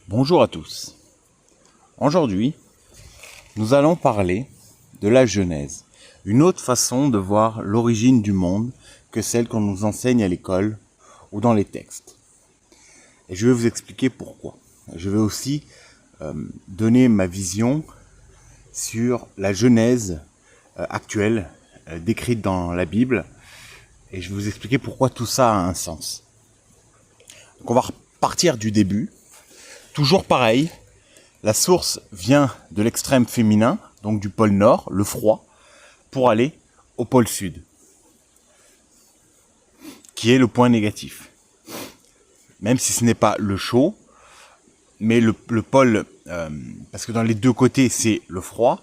Bonjour à tous. Aujourd'hui, nous allons parler de la Genèse, une autre façon de voir l'origine du monde que celle qu'on nous enseigne à l'école ou dans les textes. Et je vais vous expliquer pourquoi. Je vais aussi donner ma vision sur la Genèse actuelle décrite dans la Bible et je vais vous expliquer pourquoi tout ça a un sens. Donc on va repartir du début. Toujours pareil, la source vient de l'extrême féminin, donc du pôle nord, le froid, pour aller au pôle sud, qui est le point négatif. Même si ce n'est pas le chaud, mais le pôle, parce que dans les deux côtés c'est le froid,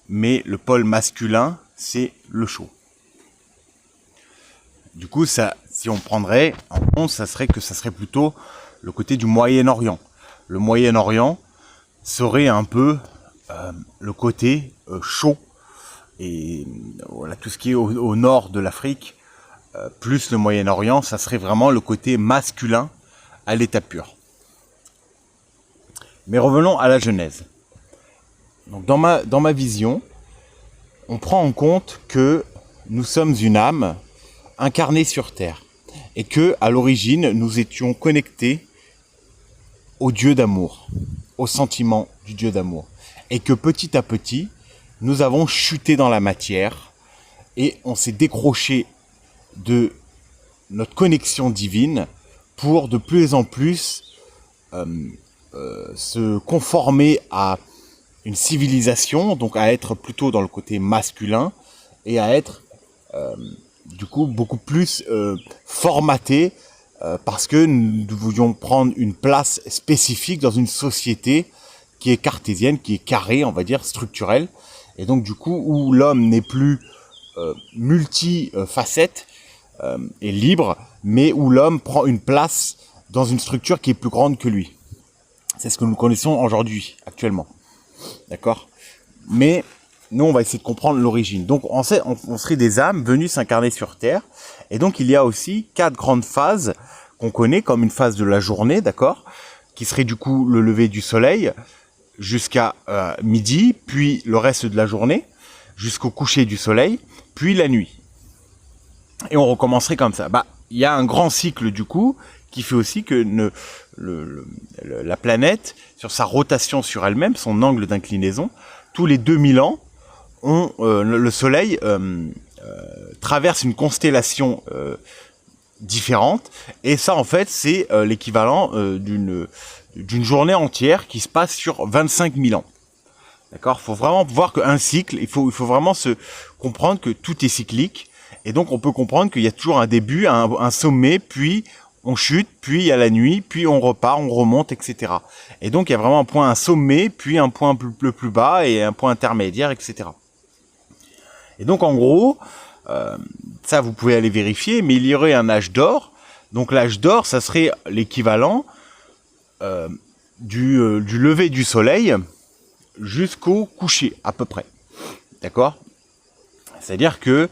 mais le pôle masculin c'est le chaud. Du coup, ça, si on prendrait en compte, ça serait plutôt le côté du Moyen-Orient. Le Moyen-Orient serait un peu le côté chaud. Et voilà, tout ce qui est au nord de l'Afrique, plus le Moyen-Orient, ça serait vraiment le côté masculin à l'état pur. Mais revenons à la Genèse. Donc dans ma vision, on prend en compte que nous sommes une âme incarnée sur Terre. Et que à l'origine, nous étions connectés au Dieu d'amour, au sentiment du Dieu d'amour. Et que petit à petit, nous avons chuté dans la matière et on s'est décroché de notre connexion divine pour de plus en plus se conformer à une civilisation, donc à être plutôt dans le côté masculin et à être du coup beaucoup plus formaté parce que nous voulions prendre une place spécifique dans une société qui est cartésienne, qui est carrée, on va dire, structurelle. Et donc du coup, où l'homme n'est plus multifacette et libre, mais où l'homme prend une place dans une structure qui est plus grande que lui. C'est ce que nous connaissons aujourd'hui, actuellement. D'accord ? Mais nous, on va essayer de comprendre l'origine. Donc on serait des âmes venues s'incarner sur Terre. Et donc il y a aussi 4 grandes phases qu'on connaît comme une phase de la journée, d'accord, qui serait du coup le lever du soleil jusqu'à midi, puis le reste de la journée, jusqu'au coucher du soleil, puis la nuit. Et on recommencerait comme ça. Il y a un grand cycle du coup qui fait aussi que la planète, sur sa rotation sur elle-même, son angle d'inclinaison, tous les 2000 ans, le soleil traverse une constellation différente, et ça en fait c'est l'équivalent d'une journée entière qui se passe sur 25 000 ans. D'accord ? Il faut vraiment voir qu'un cycle, il faut vraiment se comprendre que tout est cyclique, et donc on peut comprendre qu'il y a toujours un début, un sommet, puis on chute, puis il y a la nuit, puis on repart, on remonte, etc. Et donc il y a vraiment un sommet, puis un point plus bas, et un point intermédiaire, etc. Et donc en gros, ça vous pouvez aller vérifier, mais il y aurait un âge d'or. Donc l'âge d'or, ça serait l'équivalent du lever du soleil jusqu'au coucher, à peu près. D'accord ? C'est-à-dire que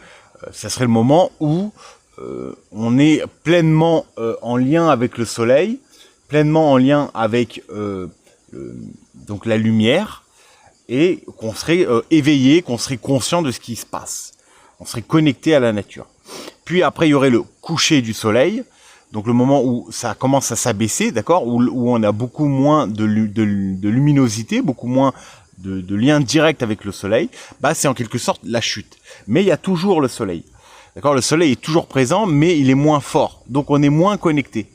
ça serait le moment où on est pleinement en lien avec le soleil, pleinement en lien avec donc la lumière, et qu'on serait éveillé, qu'on serait conscient de ce qui se passe. On serait connecté à la nature. Puis après, il y aurait le coucher du soleil, donc le moment où ça commence à s'abaisser, d'accord, où on a beaucoup moins de luminosité, beaucoup moins de lien direct avec le soleil, c'est en quelque sorte la chute. Mais il y a toujours le soleil. D'accord, le soleil est toujours présent, mais il est moins fort, donc on est moins connecté.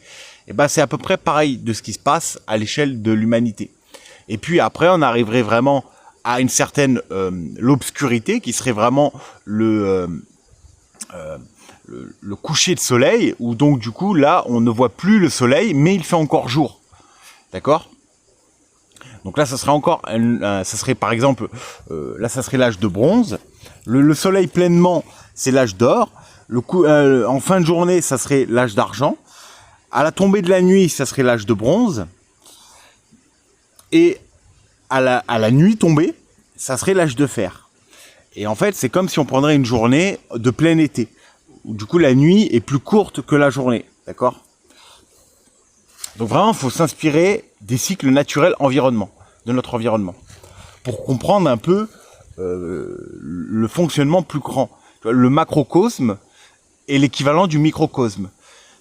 Et c'est à peu près pareil de ce qui se passe à l'échelle de l'humanité. Et puis après, on arriverait vraiment à une certaine l'obscurité qui serait vraiment le coucher de soleil, où donc du coup là on ne voit plus le soleil, mais il fait encore jour. D'accord ? Donc là ça serait encore ça serait par exemple là ça serait l'âge de bronze. Le soleil pleinement c'est l'âge d'or. En fin de journée ça serait l'âge d'argent. À la tombée de la nuit ça serait l'âge de bronze. Et à la nuit tombée, ça serait l'âge de fer. Et en fait, c'est comme si on prendrait une journée de plein été. Où, du coup, la nuit est plus courte que la journée. D'accord ? Donc vraiment, il faut s'inspirer des cycles naturels de notre environnement, pour comprendre un peu le fonctionnement plus grand. Le macrocosme est l'équivalent du microcosme.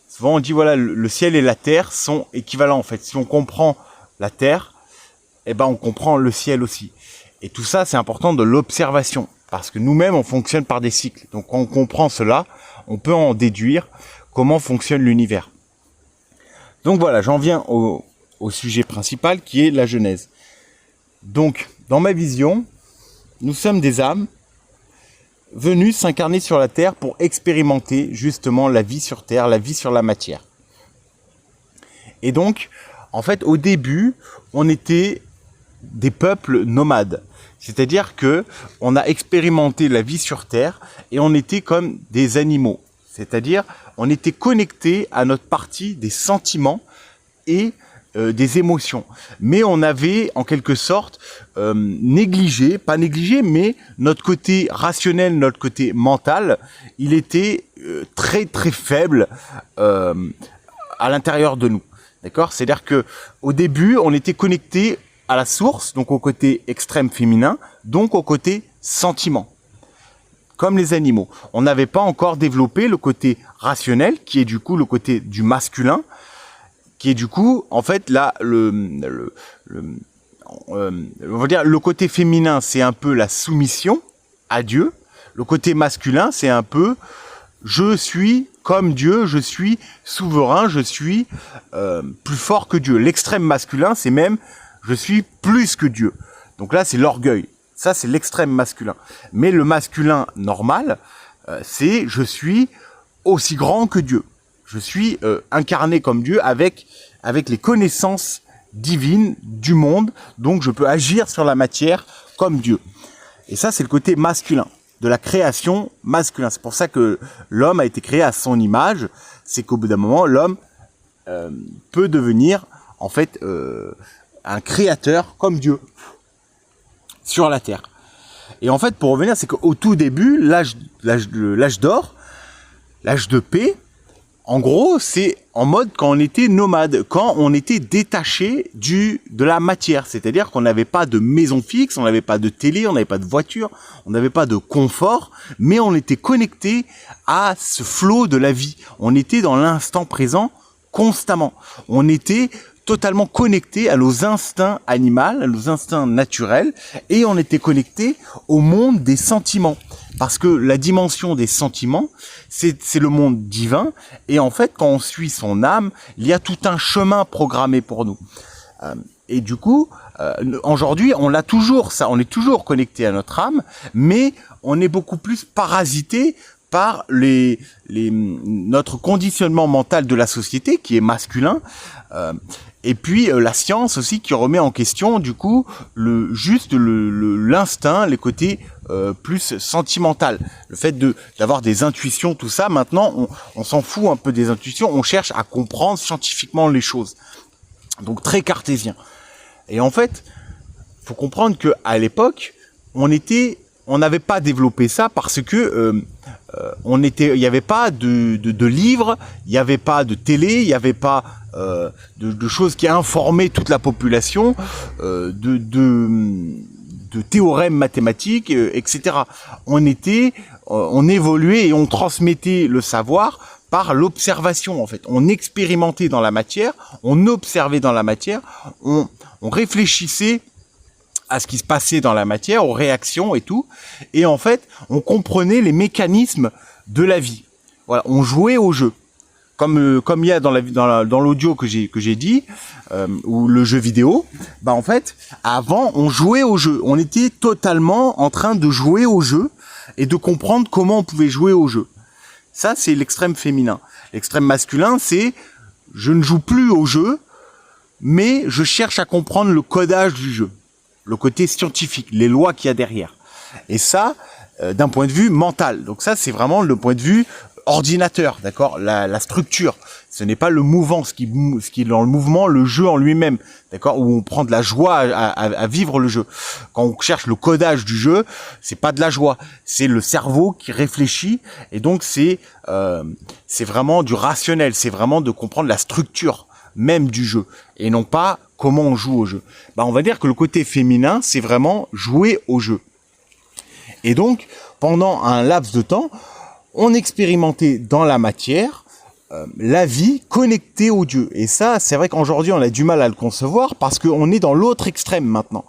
Souvent on dit voilà, le ciel et la terre sont équivalents en fait. Si on comprend la terre, eh ben on comprend le ciel aussi. Et tout ça, c'est important de l'observation, parce que nous-mêmes on fonctionne par des cycles. Donc quand on comprend cela, on peut en déduire comment fonctionne l'univers. Donc voilà, j'en viens au sujet principal qui est la Genèse. Donc dans ma vision, nous sommes des âmes venus s'incarner sur la Terre pour expérimenter justement la vie sur Terre, la vie sur la matière. Et donc, en fait, au début, on était des peuples nomades. C'est-à-dire que on a expérimenté la vie sur Terre et on était comme des animaux. C'est-à-dire, on était connectés à notre partie des sentiments et des émotions. Mais on avait, en quelque sorte, négligé, pas négligé, mais notre côté rationnel, notre côté mental, il était très très faible à l'intérieur de nous. D'accord ? C'est-à-dire que au début, on était connecté à la source, donc au côté extrême féminin, donc au côté sentiment. Comme les animaux. On n'avait pas encore développé le côté rationnel, qui est du coup le côté du masculin, qui est du coup, en fait, là, on va dire, le côté féminin, c'est un peu la soumission à Dieu. Le côté masculin, c'est un peu, je suis comme Dieu, je suis souverain, je suis plus fort que Dieu. L'extrême masculin, c'est même, je suis plus que Dieu. Donc là, c'est l'orgueil. Ça, c'est l'extrême masculin. Mais le masculin normal, c'est, je suis aussi grand que Dieu. Je suis incarné comme Dieu avec les connaissances divines du monde. Donc, je peux agir sur la matière comme Dieu. Et ça, c'est le côté masculin, de la création masculin. C'est pour ça que l'homme a été créé à son image. C'est qu'au bout d'un moment, l'homme peut devenir, en fait, un créateur comme Dieu sur la terre. Et en fait, pour revenir, c'est qu'au tout début, l'âge d'or, l'âge de paix, en gros, c'est en mode quand on était nomade, quand on était détaché de la matière. C'est-à-dire qu'on n'avait pas de maison fixe, on n'avait pas de télé, on n'avait pas de voiture, on n'avait pas de confort, mais on était connecté à ce flot de la vie. On était dans l'instant présent constamment. On était totalement connecté à nos instincts animaux, à nos instincts naturels, et on était connecté au monde des sentiments. Parce que la dimension des sentiments, c'est le monde divin, et en fait, quand on suit son âme, il y a tout un chemin programmé pour nous. Et du coup, aujourd'hui, on l'a toujours, ça, on est toujours connecté à notre âme, mais on est beaucoup plus parasité par notre conditionnement mental de la société, qui est masculin, et puis la science aussi qui remet en question du coup l'instinct, les côtés plus sentimental, le fait d'avoir des intuitions, tout ça. Maintenant on s'en fout un peu des intuitions, on cherche à comprendre scientifiquement les choses, donc très cartésien. Et en fait, faut comprendre que à l'époque on n'avait pas développé ça parce que il n'y avait pas de livres, il n'y avait pas de télé, il n'y avait pas de choses qui informaient toute la population, de théorèmes mathématiques, etc. On évoluait et on transmettait le savoir par l'observation en fait. On expérimentait dans la matière, on observait dans la matière, on réfléchissait à ce qui se passait dans la matière, aux réactions et tout. Et en fait, on comprenait les mécanismes de la vie. Voilà, on jouait au jeu. Comme il y a dans l'audio que j'ai dit, ou le jeu vidéo, bah en fait, avant, on jouait au jeu. On était totalement en train de jouer au jeu et de comprendre comment on pouvait jouer au jeu. Ça, c'est l'extrême féminin. L'extrême masculin, c'est je ne joue plus au jeu, mais je cherche à comprendre le codage du jeu. Le côté scientifique, les lois qu'il y a derrière. Et ça, d'un point de vue mental. Donc ça, c'est vraiment le point de vue ordinateur, d'accord, la structure. Ce n'est pas le mouvement, ce qui est dans le mouvement, le jeu en lui-même, d'accord, où on prend de la joie à vivre le jeu. Quand on cherche le codage du jeu, c'est pas de la joie, c'est le cerveau qui réfléchit, et donc c'est vraiment du rationnel, c'est vraiment de comprendre la structure même du jeu et non pas comment on joue au jeu. On va dire que le côté féminin, c'est vraiment jouer au jeu. Et donc, pendant un laps de temps, on expérimentait dans la matière la vie connectée au Dieu. Et ça, c'est vrai qu'aujourd'hui, on a du mal à le concevoir parce qu'on est dans l'autre extrême maintenant.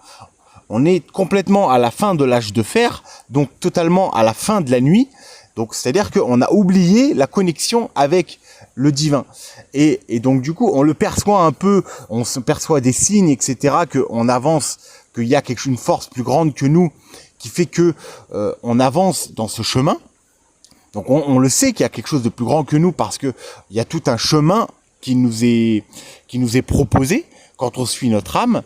On est complètement à la fin de l'âge de fer, donc totalement à la fin de la nuit. Donc, c'est-à-dire qu'on a oublié la connexion avec le divin. Et donc, du coup, on le perçoit un peu, on se perçoit des signes, etc., qu'on avance, qu'il y a une force plus grande que nous, qui fait que on avance dans ce chemin. Donc on le sait qu'il y a quelque chose de plus grand que nous parce que il y a tout un chemin qui nous est proposé quand on suit notre âme.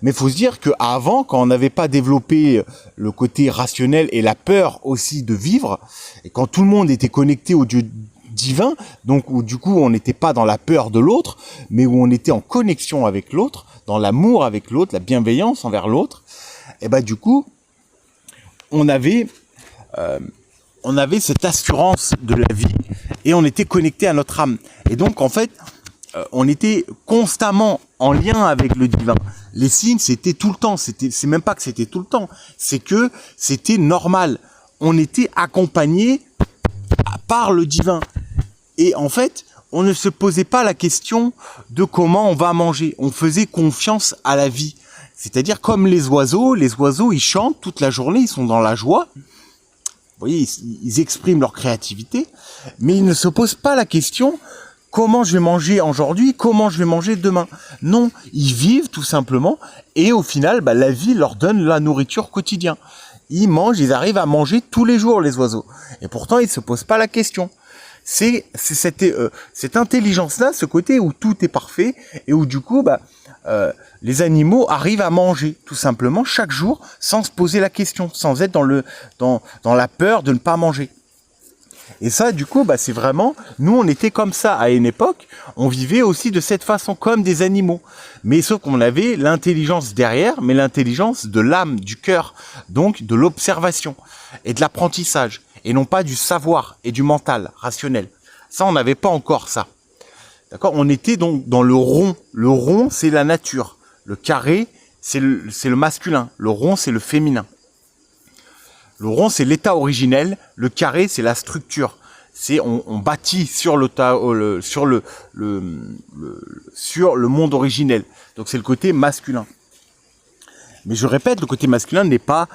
Mais il faut se dire qu'avant, quand on n'avait pas développé le côté rationnel et la peur aussi de vivre, et quand tout le monde était connecté au Dieu divin, donc où du coup on n'était pas dans la peur de l'autre, mais où on était en connexion avec l'autre, dans l'amour avec l'autre, la bienveillance envers l'autre, et du coup on avait cette assurance de la vie et on était connecté à notre âme. Et donc, en fait, on était constamment en lien avec le divin. Les signes, c'était tout le temps. C'est même pas que c'était tout le temps. C'est que c'était normal. On était accompagné par le divin. Et en fait, on ne se posait pas la question de comment on va manger. On faisait confiance à la vie. C'est-à-dire comme les oiseaux, ils chantent toute la journée, ils sont dans la joie. Vous voyez, ils expriment leur créativité, mais ils ne se posent pas la question comment je vais manger aujourd'hui, comment je vais manger demain. Non, ils vivent tout simplement et au final, la vie leur donne la nourriture quotidienne. Ils mangent, ils arrivent à manger tous les jours les oiseaux. Et pourtant, ils ne se posent pas la question. C'est cette intelligence-là, ce côté où tout est parfait et où du coup, les animaux arrivent à manger tout simplement chaque jour sans se poser la question, sans être dans la peur de ne pas manger. Et ça, du coup, c'est vraiment, nous, on était comme ça à une époque, on vivait aussi de cette façon, comme des animaux. Mais sauf qu'on avait l'intelligence derrière, mais l'intelligence de l'âme, du cœur, donc de l'observation et de l'apprentissage, et non pas du savoir et du mental, rationnel. Ça, on n'avait pas encore ça. D'accord ? On était donc dans le rond. Le rond, c'est la nature. Le carré, c'est le masculin. Le rond, c'est le féminin. Le rond, c'est l'état originel. Le carré, c'est la structure. On bâtit sur sur le monde originel. Donc c'est le côté masculin. Mais je répète, le côté masculin n'est pas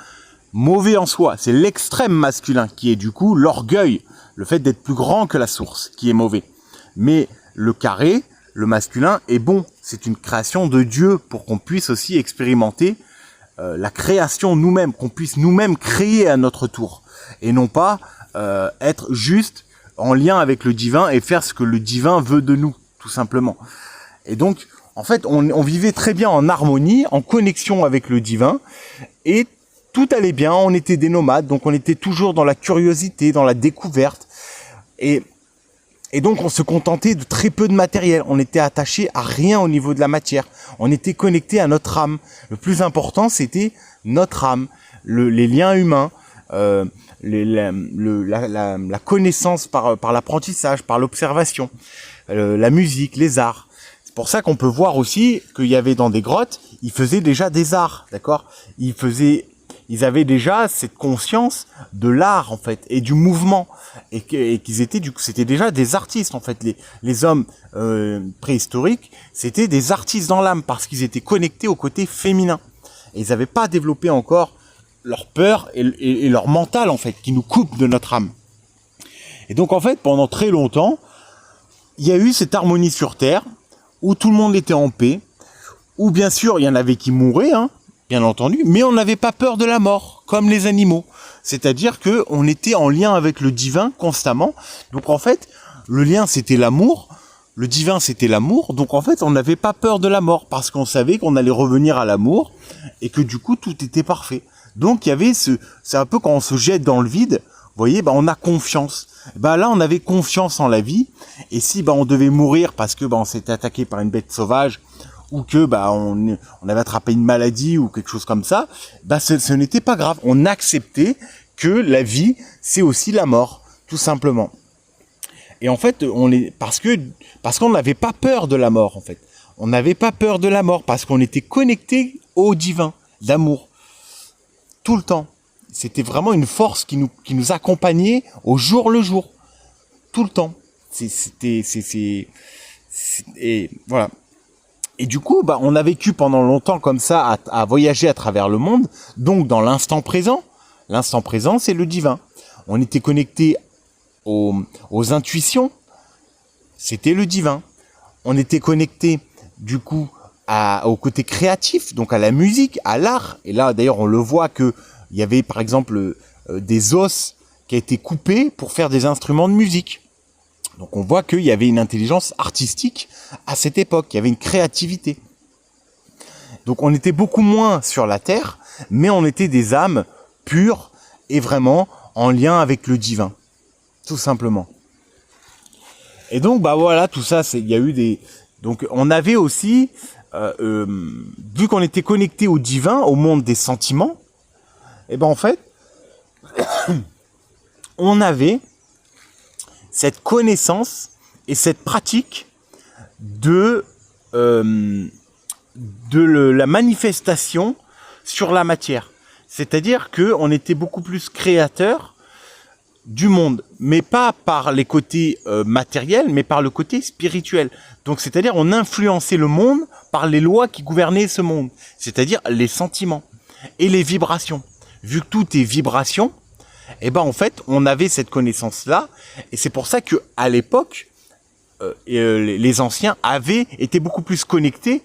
mauvais en soi. C'est l'extrême masculin qui est du coup l'orgueil, le fait d'être plus grand que la source, qui est mauvais. Mais le carré, le masculin, est bon. C'est une création de Dieu pour qu'on puisse aussi expérimenter la création nous-mêmes, qu'on puisse nous-mêmes créer à notre tour. Et non pas être juste en lien avec le divin et faire ce que le divin veut de nous, tout simplement. Et donc, en fait, on vivait très bien en harmonie, en connexion avec le divin, et tout allait bien, on était des nomades, donc on était toujours dans la curiosité, dans la découverte, et donc on se contentait de très peu de matériel, on était attaché à rien au niveau de la matière, on était connecté à notre âme. Le plus important, c'était notre âme, les liens humains, la connaissance par l'apprentissage, par l'observation, la musique, les arts. C'est pour ça qu'on peut voir aussi qu'il y avait dans des grottes, ils faisaient déjà des arts, d'accord ? Ils avaient déjà cette conscience de l'art en fait et du mouvement et qu'ils étaient c'était déjà des artistes en fait. Les hommes préhistoriques, c'était des artistes dans l'âme parce qu'ils étaient connectés au côté féminin. Et ils n'avaient pas développé encore leur peur et leur mental en fait qui nous coupe de notre âme. Et donc en fait pendant très longtemps, il y a eu cette harmonie sur Terre où tout le monde était en paix, où bien sûr il y en avait qui mouraient, bien entendu, mais on n'avait pas peur de la mort, comme les animaux. C'est-à-dire qu'on était en lien avec le divin constamment. Donc en fait, le lien c'était l'amour, le divin c'était l'amour. Donc en fait, on n'avait pas peur de la mort parce qu'on savait qu'on allait revenir à l'amour et que du coup tout était parfait. Donc il y avait c'est un peu quand on se jette dans le vide, vous voyez, on a confiance. Là on avait confiance en la vie et si on devait mourir parce que on s'était attaqué par une bête sauvage, ou que on avait attrapé une maladie ou quelque chose comme ça, ce n'était pas grave. On acceptait que la vie, c'est aussi la mort, tout simplement. Et en fait, parce qu'on n'avait pas peur de la mort, en fait. On n'avait pas peur de la mort parce qu'on était connecté au divin, d'amour, tout le temps. C'était vraiment une force qui nous accompagnait au jour le jour, tout le temps. Et voilà. Et du coup, on a vécu pendant longtemps comme ça, à voyager à travers le monde, donc dans l'instant présent. L'instant présent, c'est le divin. On était connecté aux intuitions, c'était le divin. On était connecté, du coup, au côté créatif, donc à la musique, à l'art. Et là, d'ailleurs, on le voit que il y avait, par exemple, des os qui a été coupés pour faire des instruments de musique. Donc on voit qu'il y avait une intelligence artistique à cette époque, il y avait une créativité. Donc on était beaucoup moins sur la terre, mais on était des âmes pures et vraiment en lien avec le divin, tout simplement. Et donc voilà, tout ça, il y a eu des... Donc on avait aussi, vu qu'on était connecté au divin, au monde des sentiments, et en fait, on avait cette connaissance et cette pratique de la manifestation sur la matière. C'est-à-dire qu'on était beaucoup plus créateur du monde, mais pas par les côtés matériels, mais par le côté spirituel. Donc c'est-à-dire on influençait le monde par les lois qui gouvernaient ce monde, c'est-à-dire les sentiments et les vibrations. Vu que tout est vibration, en fait, on avait cette connaissance-là, et c'est pour ça que à l'époque, les anciens étaient beaucoup plus connectés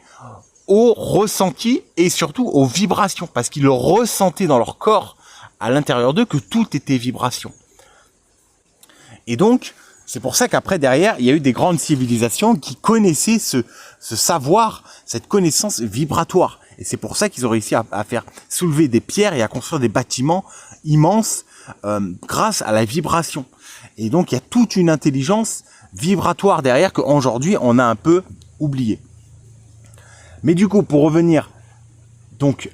aux ressentis et surtout aux vibrations, parce qu'ils le ressentaient dans leur corps, à l'intérieur d'eux, que tout était vibration. Et donc, c'est pour ça qu'après, derrière, il y a eu des grandes civilisations qui connaissaient ce savoir, cette connaissance vibratoire. Et c'est pour ça qu'ils ont réussi à faire soulever des pierres et à construire des bâtiments immenses grâce à la vibration. Et donc, il y a toute une intelligence vibratoire derrière qu'aujourd'hui, on a un peu oublié. Mais du coup, pour revenir donc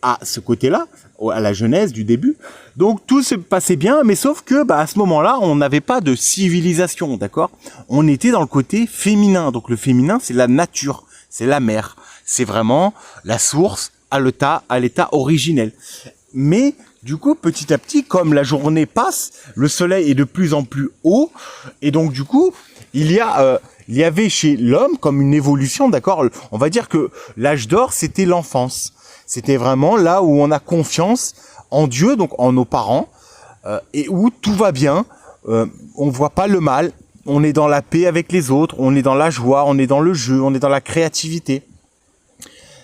à ce côté-là, à la genèse du début, donc tout se passait bien, mais sauf que à ce moment-là, on n'avait pas de civilisation, d'accord? On était dans le côté féminin. Donc le féminin, c'est la nature, c'est la mer, c'est vraiment la source à l'état originel. Mais du coup, petit à petit, comme la journée passe, le soleil est de plus en plus haut, et donc du coup, il y avait chez l'homme comme une évolution, d'accord? On va dire que l'âge d'or, c'était l'enfance. C'était vraiment là où on a confiance en Dieu, donc en nos parents, et où tout va bien, on voit pas le mal, on est dans la paix avec les autres, on est dans la joie, on est dans le jeu, on est dans la créativité.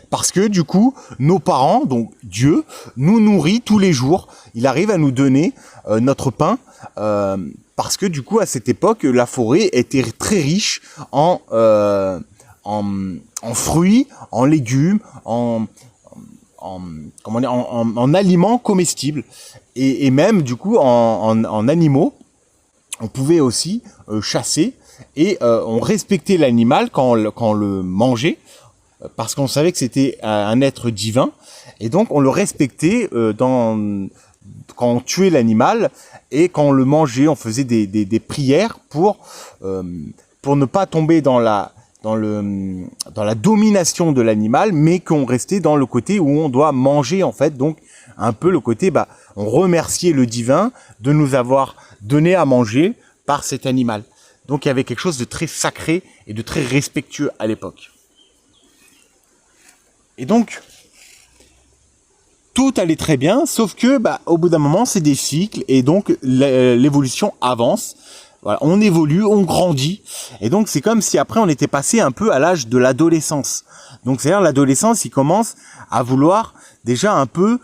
Parce que du coup, nos parents, donc Dieu, nous nourrit tous les jours. Il arrive à nous donner notre pain, parce que du coup, à cette époque, la forêt était très riche en fruits, en légumes, en aliments comestibles, et même du coup en animaux. On pouvait aussi chasser, et on respectait l'animal quand on le mangeait, parce qu'on savait que c'était un être divin, et donc on le respectait quand on tuait l'animal, et quand on le mangeait, on faisait des prières pour ne pas tomber dans la domination de l'animal, mais qu'on restait dans le côté où on doit manger, en fait. Donc un peu le côté, on remerciait le divin de nous avoir donné à manger par cet animal. Donc il y avait quelque chose de très sacré et de très respectueux à l'époque. Et donc tout allait très bien, sauf que au bout d'un moment, c'est des cycles, et donc l'évolution avance. Voilà, on évolue, on grandit, et donc c'est comme si après on était passé un peu à l'âge de l'adolescence. Donc c'est-à-dire l'adolescence, il commence à vouloir déjà un peu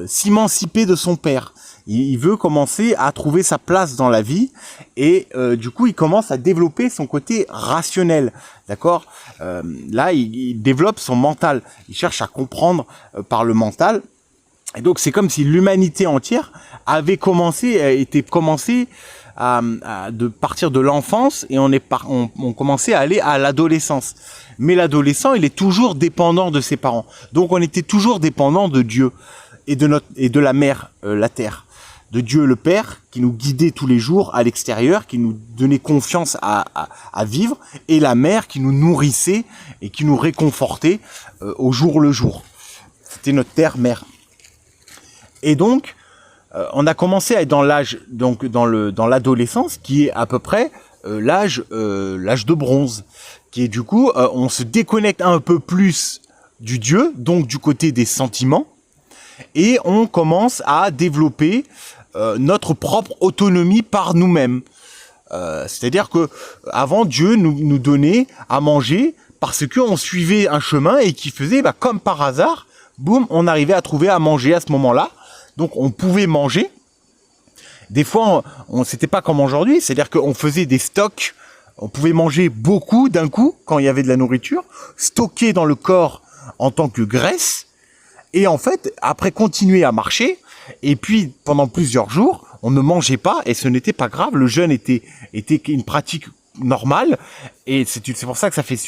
s'émanciper de son père. Il veut commencer à trouver sa place dans la vie, et du coup il commence à développer son côté rationnel, d'accord? Là il développe son mental, il cherche à comprendre par le mental, et donc c'est comme si l'humanité entière avait été commencé de partir de l'enfance, et on commençait à aller à l'adolescence. Mais l'adolescent, il est toujours dépendant de ses parents. Donc on était toujours dépendant de Dieu et de la mère, la terre. de Dieu le Père, qui nous guidait tous les jours à l'extérieur, qui nous donnait confiance à vivre, et la mère qui nous nourrissait et qui nous réconfortait au jour le jour. C'était notre terre-mère. Et donc, on a commencé à être dans l'âge, donc dans l'adolescence, qui est à peu près l'âge de bronze, qui est du coup, on se déconnecte un peu plus du Dieu, donc du côté des sentiments, et on commence à développer notre propre autonomie par nous-mêmes. C'est-à-dire que avant, Dieu nous donnait à manger parce qu'on suivait un chemin et qui faisait, comme par hasard, boum, on arrivait à trouver à manger à ce moment-là. Donc on pouvait manger. Des fois, c'était pas comme aujourd'hui, c'est-à-dire qu'on faisait des stocks. On pouvait manger beaucoup d'un coup quand il y avait de la nourriture, stocker dans le corps en tant que graisse, et en fait, après continuer à marcher, et puis pendant plusieurs jours, on ne mangeait pas, et ce n'était pas grave, le jeûne était une pratique normale, et c'est pour ça que ça fait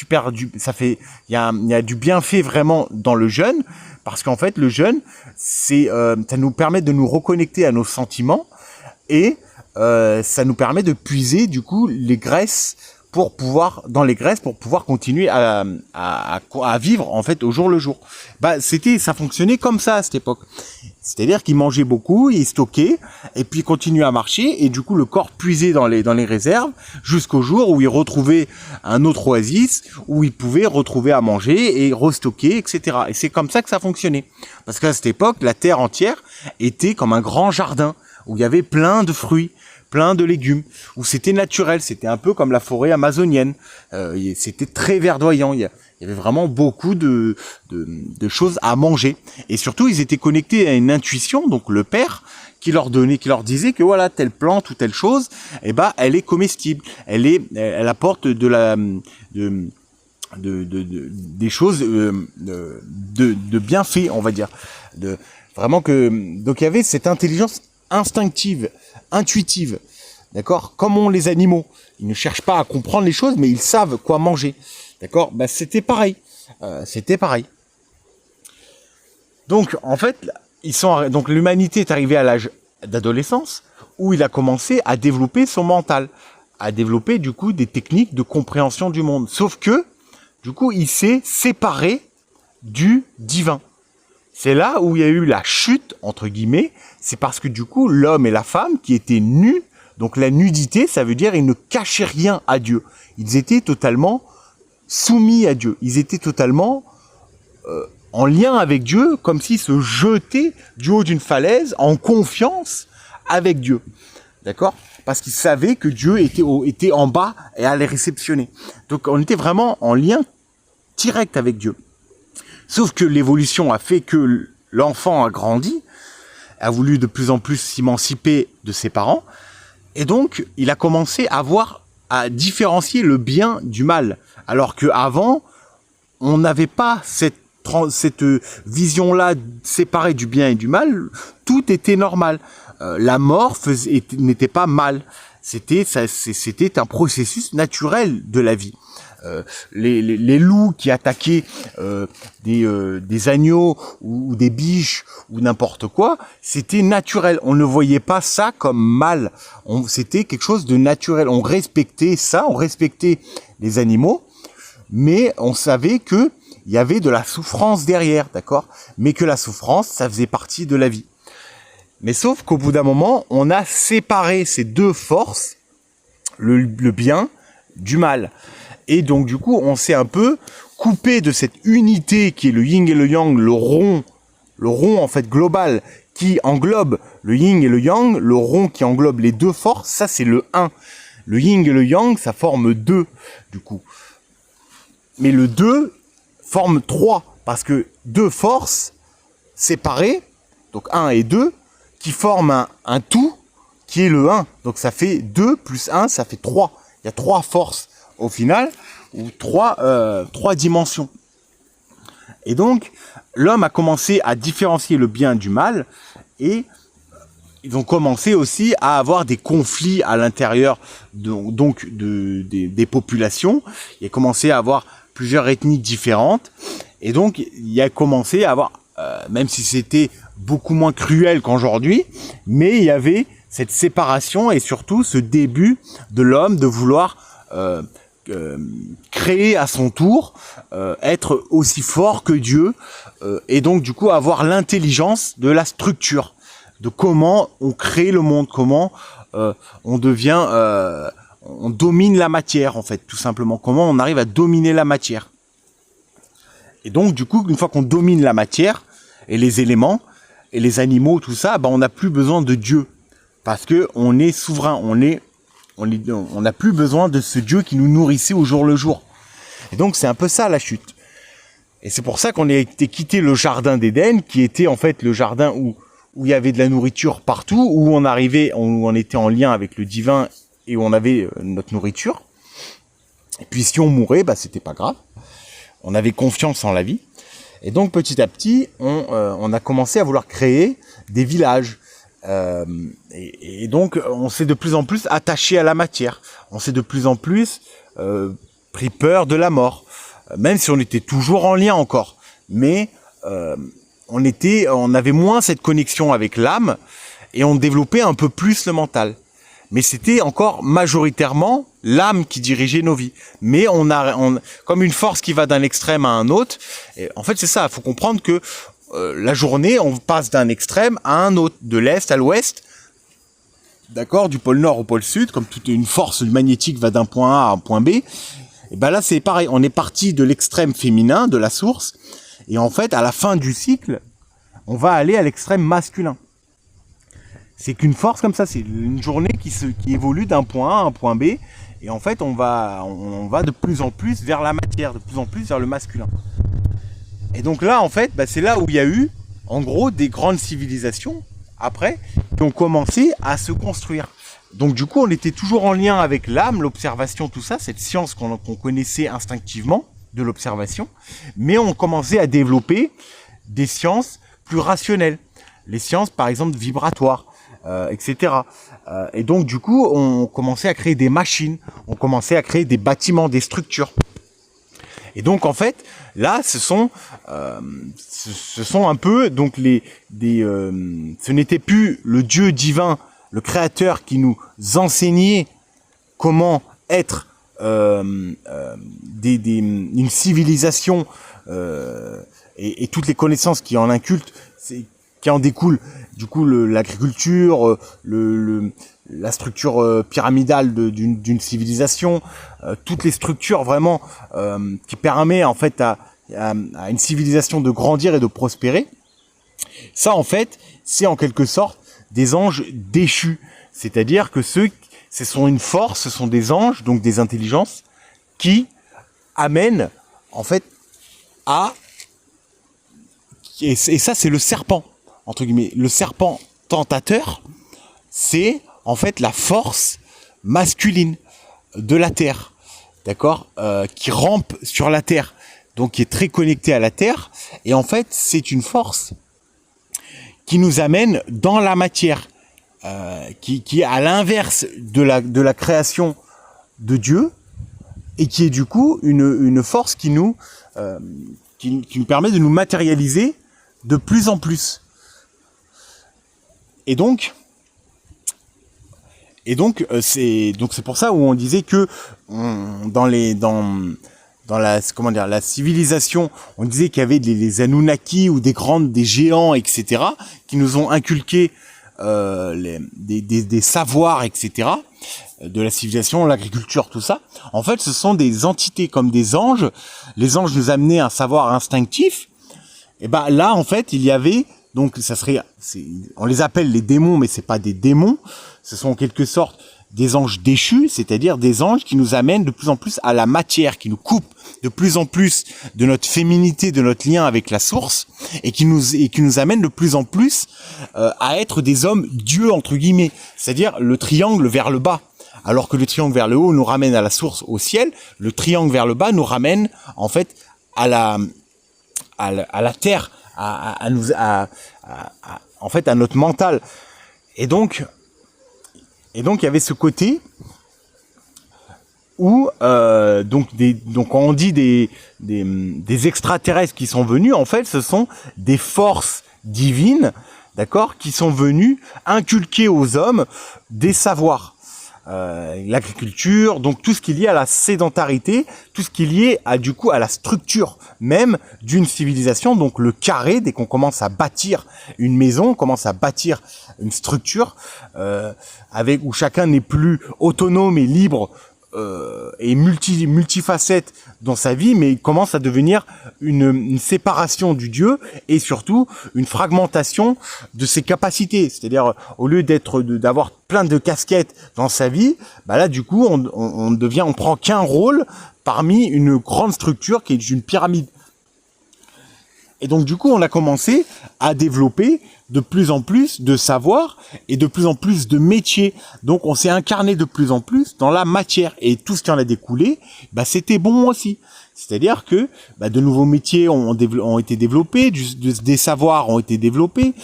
il y a du bienfait vraiment dans le jeûne, parce qu'en fait, le jeûne, ça nous permet de nous reconnecter à nos sentiments, et ça nous permet de puiser du coup les graisses pour pouvoir continuer à vivre en fait au jour le jour. Ça fonctionnait comme ça à cette époque. C'est-à-dire qu'ils mangeaient beaucoup, ils stockaient et puis continuaient à marcher et du coup le corps puisait dans les réserves jusqu'au jour où ils retrouvaient un autre oasis où ils pouvaient retrouver à manger et restocker, etc. Et c'est comme ça que ça fonctionnait. Parce qu'à cette époque, la terre entière était comme un grand jardin où il y avait plein de fruits, plein de légumes, où c'était naturel, c'était un peu comme la forêt amazonienne, c'était très verdoyant, il y avait vraiment beaucoup de choses à manger, et surtout ils étaient connectés à une intuition, donc le père, qui leur disait que voilà, telle plante ou telle chose, elle est comestible, elle apporte des choses de bienfaits, on va dire, donc il y avait cette intelligence instinctive, intuitive, d'accord, comme ont les animaux. Ils ne cherchent pas à comprendre les choses, mais ils savent quoi manger, d'accord. C'était pareil, Donc, en fait, donc l'humanité est arrivée à l'âge d'adolescence où il a commencé à développer son mental, à développer du coup des techniques de compréhension du monde. Sauf que, du coup, il s'est séparé du divin. C'est là où il y a eu la chute, entre guillemets, c'est parce que du coup, l'homme et la femme qui étaient nus, donc la nudité, ça veut dire ils ne cachaient rien à Dieu. Ils étaient totalement soumis à Dieu. Ils étaient totalement en lien avec Dieu, comme s'ils se jetaient du haut d'une falaise en confiance avec Dieu. D'accord ? Parce qu'ils savaient que Dieu était en bas et allait réceptionner. Donc on était vraiment en lien direct avec Dieu. Sauf que l'évolution a fait que l'enfant a grandi, a voulu de plus en plus s'émanciper de ses parents, et donc il a commencé à différencier le bien du mal. Alors qu'avant, on n'avait pas cette vision-là séparée du bien et du mal, tout était normal. La mort n'était pas mal, c'était un processus naturel de la vie. Les loups qui attaquaient des agneaux ou des biches ou n'importe quoi, c'était naturel. On ne voyait pas ça comme mal. C'était quelque chose de naturel. On respectait ça, on respectait les animaux, mais on savait que il y avait de la souffrance derrière, d'accord ? Mais que la souffrance, ça faisait partie de la vie. Mais sauf qu'au bout d'un moment, on a séparé ces deux forces, le bien du mal. Et donc, du coup, on s'est un peu coupé de cette unité qui est le yin et le yang, le rond en fait global, qui englobe le yin et le yang, le rond qui englobe les deux forces, ça c'est le 1. Le yin et le yang, ça forme 2, du coup. Mais le 2 forme 3, parce que deux forces séparées, donc 1 et 2, qui forment un tout, qui est le 1. Donc ça fait 2 plus 1, ça fait 3. Il y a 3 forces au final, ou 3 dimensions. Et donc, l'homme a commencé à différencier le bien du mal, et ils ont commencé aussi à avoir des conflits à l'intérieur des populations. Il a commencé à avoir plusieurs ethnies différentes, et donc il a commencé à avoir même si c'était beaucoup moins cruel qu'aujourd'hui, mais il y avait cette séparation et surtout ce début de l'homme de vouloir créer à son tour, être aussi fort que Dieu, et donc du coup avoir l'intelligence de la structure, de comment on crée le monde, comment on devient, on domine la matière en fait, tout simplement, comment on arrive à dominer la matière. Et donc du coup, une fois qu'on domine la matière et les éléments et les animaux, tout ça, on n'a plus besoin de Dieu parce que on est souverain, on n'a plus besoin de ce Dieu qui nous nourrissait au jour le jour. Et donc c'est un peu ça la chute. Et c'est pour ça qu'on a été quitter le jardin d'Éden, qui était en fait le jardin où il y avait de la nourriture partout, où on était en lien avec le divin et où on avait notre nourriture. Et puis si on mourait, c'était pas grave. On avait confiance en la vie. Et donc petit à petit, on a commencé à vouloir créer des villages. Et donc on s'est de plus en plus attaché à la matière. On s'est de plus en plus pris peur de la mort. Même si on était toujours en lien encore. Mais on avait moins cette connexion avec l'âme et on développait un peu plus le mental. Mais c'était encore majoritairement l'âme qui dirigeait nos vies. Mais comme une force qui va d'un extrême à un autre. Et en fait, c'est ça. Il faut comprendre que la journée, on passe d'un extrême à un autre, de l'est à l'ouest, d'accord, du pôle nord au pôle sud, comme toute une force magnétique va d'un point A à un point B. Et là, c'est pareil. On est parti de l'extrême féminin, de la source, et en fait, à la fin du cycle, on va aller à l'extrême masculin. C'est qu'une force comme ça, c'est une journée qui évolue d'un point A à un point B, et en fait, on va de plus en plus vers la matière, de plus en plus vers le masculin. Et donc là, en fait, c'est là où il y a eu, en gros, des grandes civilisations, après, qui ont commencé à se construire. Donc du coup, on était toujours en lien avec l'âme, l'observation, tout ça, cette science qu'on connaissait instinctivement, de l'observation, mais on commençait à développer des sciences plus rationnelles. Les sciences, par exemple, vibratoires, etc. Et donc, du coup, on commençait à créer des machines, on commençait à créer des bâtiments, des structures. Et donc, en fait, là, ce sont un peu, donc, ce n'était plus le Dieu divin, le Créateur qui nous enseignait comment être une civilisation et toutes les connaissances qui en incultent, qui en découlent, du coup, l'agriculture, la structure pyramidale d'une civilisation, toutes les structures vraiment qui permettent en fait à une civilisation de grandir et de prospérer. Ça, en fait, c'est en quelque sorte des anges déchus. C'est-à-dire que ce sont une force, ce sont des anges, donc des intelligences, qui amènent, en fait, et ça, c'est le serpent, entre guillemets. Le serpent tentateur, c'est, en fait, la force masculine de la Terre, d'accord, qui rampe sur la Terre, donc qui est très connectée à la Terre. Et en fait, c'est une force qui nous amène dans la matière, qui est à l'inverse de la création de Dieu, et qui est du coup une force qui nous permet de nous matérialiser de plus en plus. Et donc c'est pour ça où on disait que dans la civilisation, on disait qu'il y avait les Anunnaki ou des géants, etc., qui nous ont inculqué des savoirs, etc., de la civilisation, l'agriculture, tout ça. En fait, ce sont des entités comme des anges. Les anges nous amenaient un savoir instinctif. Et là, en fait, il y avait, donc on les appelle les démons, mais c'est pas des démons. Ce sont en quelque sorte des anges déchus, c'est-à-dire des anges qui nous amènent de plus en plus à la matière, qui nous coupent de plus en plus de notre féminité, de notre lien avec la source, et qui nous amènent de plus en plus à être des hommes dieux, entre guillemets, c'est-à-dire le triangle vers le bas. Alors que le triangle vers le haut nous ramène à la source, au ciel, le triangle vers le bas nous ramène en fait à la terre, en fait à notre mental. Et donc il y avait ce côté où donc quand on dit des extraterrestres qui sont venus, en fait, ce sont des forces divines, d'accord, qui sont venues inculquer aux hommes des savoirs. L'agriculture, donc tout ce qui est lié à la sédentarité, tout ce qui est lié à du coup à la structure même d'une civilisation, donc le carré. Dès qu'on commence à bâtir une maison, on commence à bâtir une structure avec où chacun n'est plus autonome et libre et multifacette dans sa vie, mais il commence à devenir une séparation du Dieu et surtout une fragmentation de ses capacités. C'est-à-dire, au lieu d'avoir plein de casquettes dans sa vie, bah là, du coup, on prend qu'un rôle parmi une grande structure qui est une pyramide. Et donc, du coup, on a commencé à développer de plus en plus de savoir et de plus en plus de métiers. Donc, on s'est incarné de plus en plus dans la matière. Et tout ce qui en a découlé, bah, c'était bon aussi. C'est-à-dire que bah, de nouveaux métiers ont été développés, des savoirs ont été développés.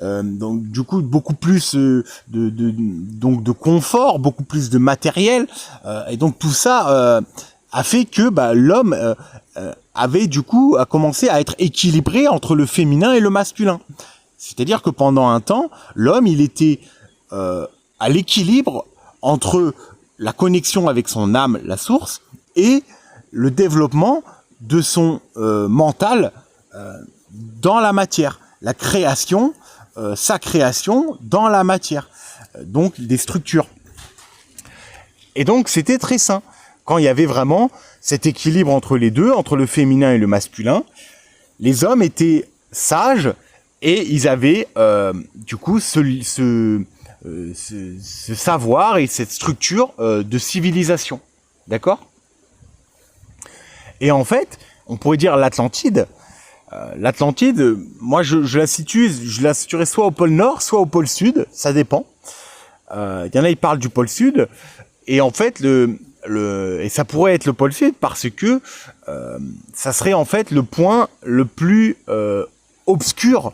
Donc, du coup, beaucoup plus de confort, beaucoup plus de matériel. Et donc, tout ça a fait que bah, l'homme avait du coup a commencé à être équilibré entre le féminin et le masculin. C'est-à-dire que pendant un temps, l'homme il était à l'équilibre entre la connexion avec son âme, la source, et le développement de son mental dans la matière, la création, sa création dans la matière, donc des structures. Et donc c'était très sain. Quand il y avait vraiment cet équilibre entre les deux, entre le féminin et le masculin, les hommes étaient sages et ils avaient du coup ce savoir et cette structure de civilisation. D'accord ? Et en fait, on pourrait dire l'Atlantide. L'Atlantide, moi je la situerais soit au pôle Nord, soit au pôle Sud, ça dépend. Il y en a qui parlent du pôle Sud, et en fait et ça pourrait être le pôle Sud parce que ça serait en fait le point le plus obscur,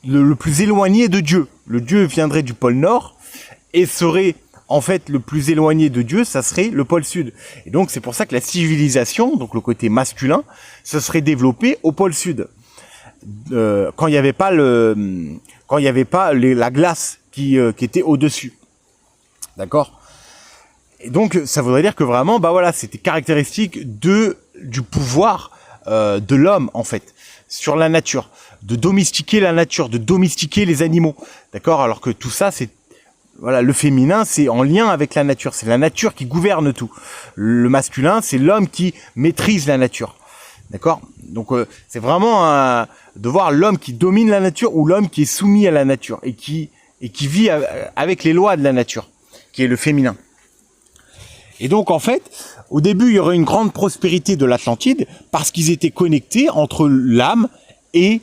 le plus éloigné de Dieu. Le Dieu viendrait du pôle Nord et serait en fait le plus éloigné de Dieu, ça serait le pôle Sud. Et donc c'est pour ça que la civilisation, donc le côté masculin, se serait développé au pôle Sud. Quand il n'y avait pas la glace qui était au-dessus. D'accord ? Et donc, ça voudrait dire que vraiment, bah voilà, c'était caractéristique du pouvoir de l'homme, en fait, sur la nature, de domestiquer la nature, de domestiquer les animaux, d'accord ? Alors que tout ça, voilà, le féminin, c'est en lien avec la nature, c'est la nature qui gouverne tout. Le masculin, c'est l'homme qui maîtrise la nature, d'accord ? Donc, c'est vraiment de voir l'homme qui domine la nature ou l'homme qui est soumis à la nature et qui vit avec les lois de la nature, qui est le féminin. Et donc, en fait, au début, il y aurait une grande prospérité de l'Atlantide parce qu'ils étaient connectés entre l'âme et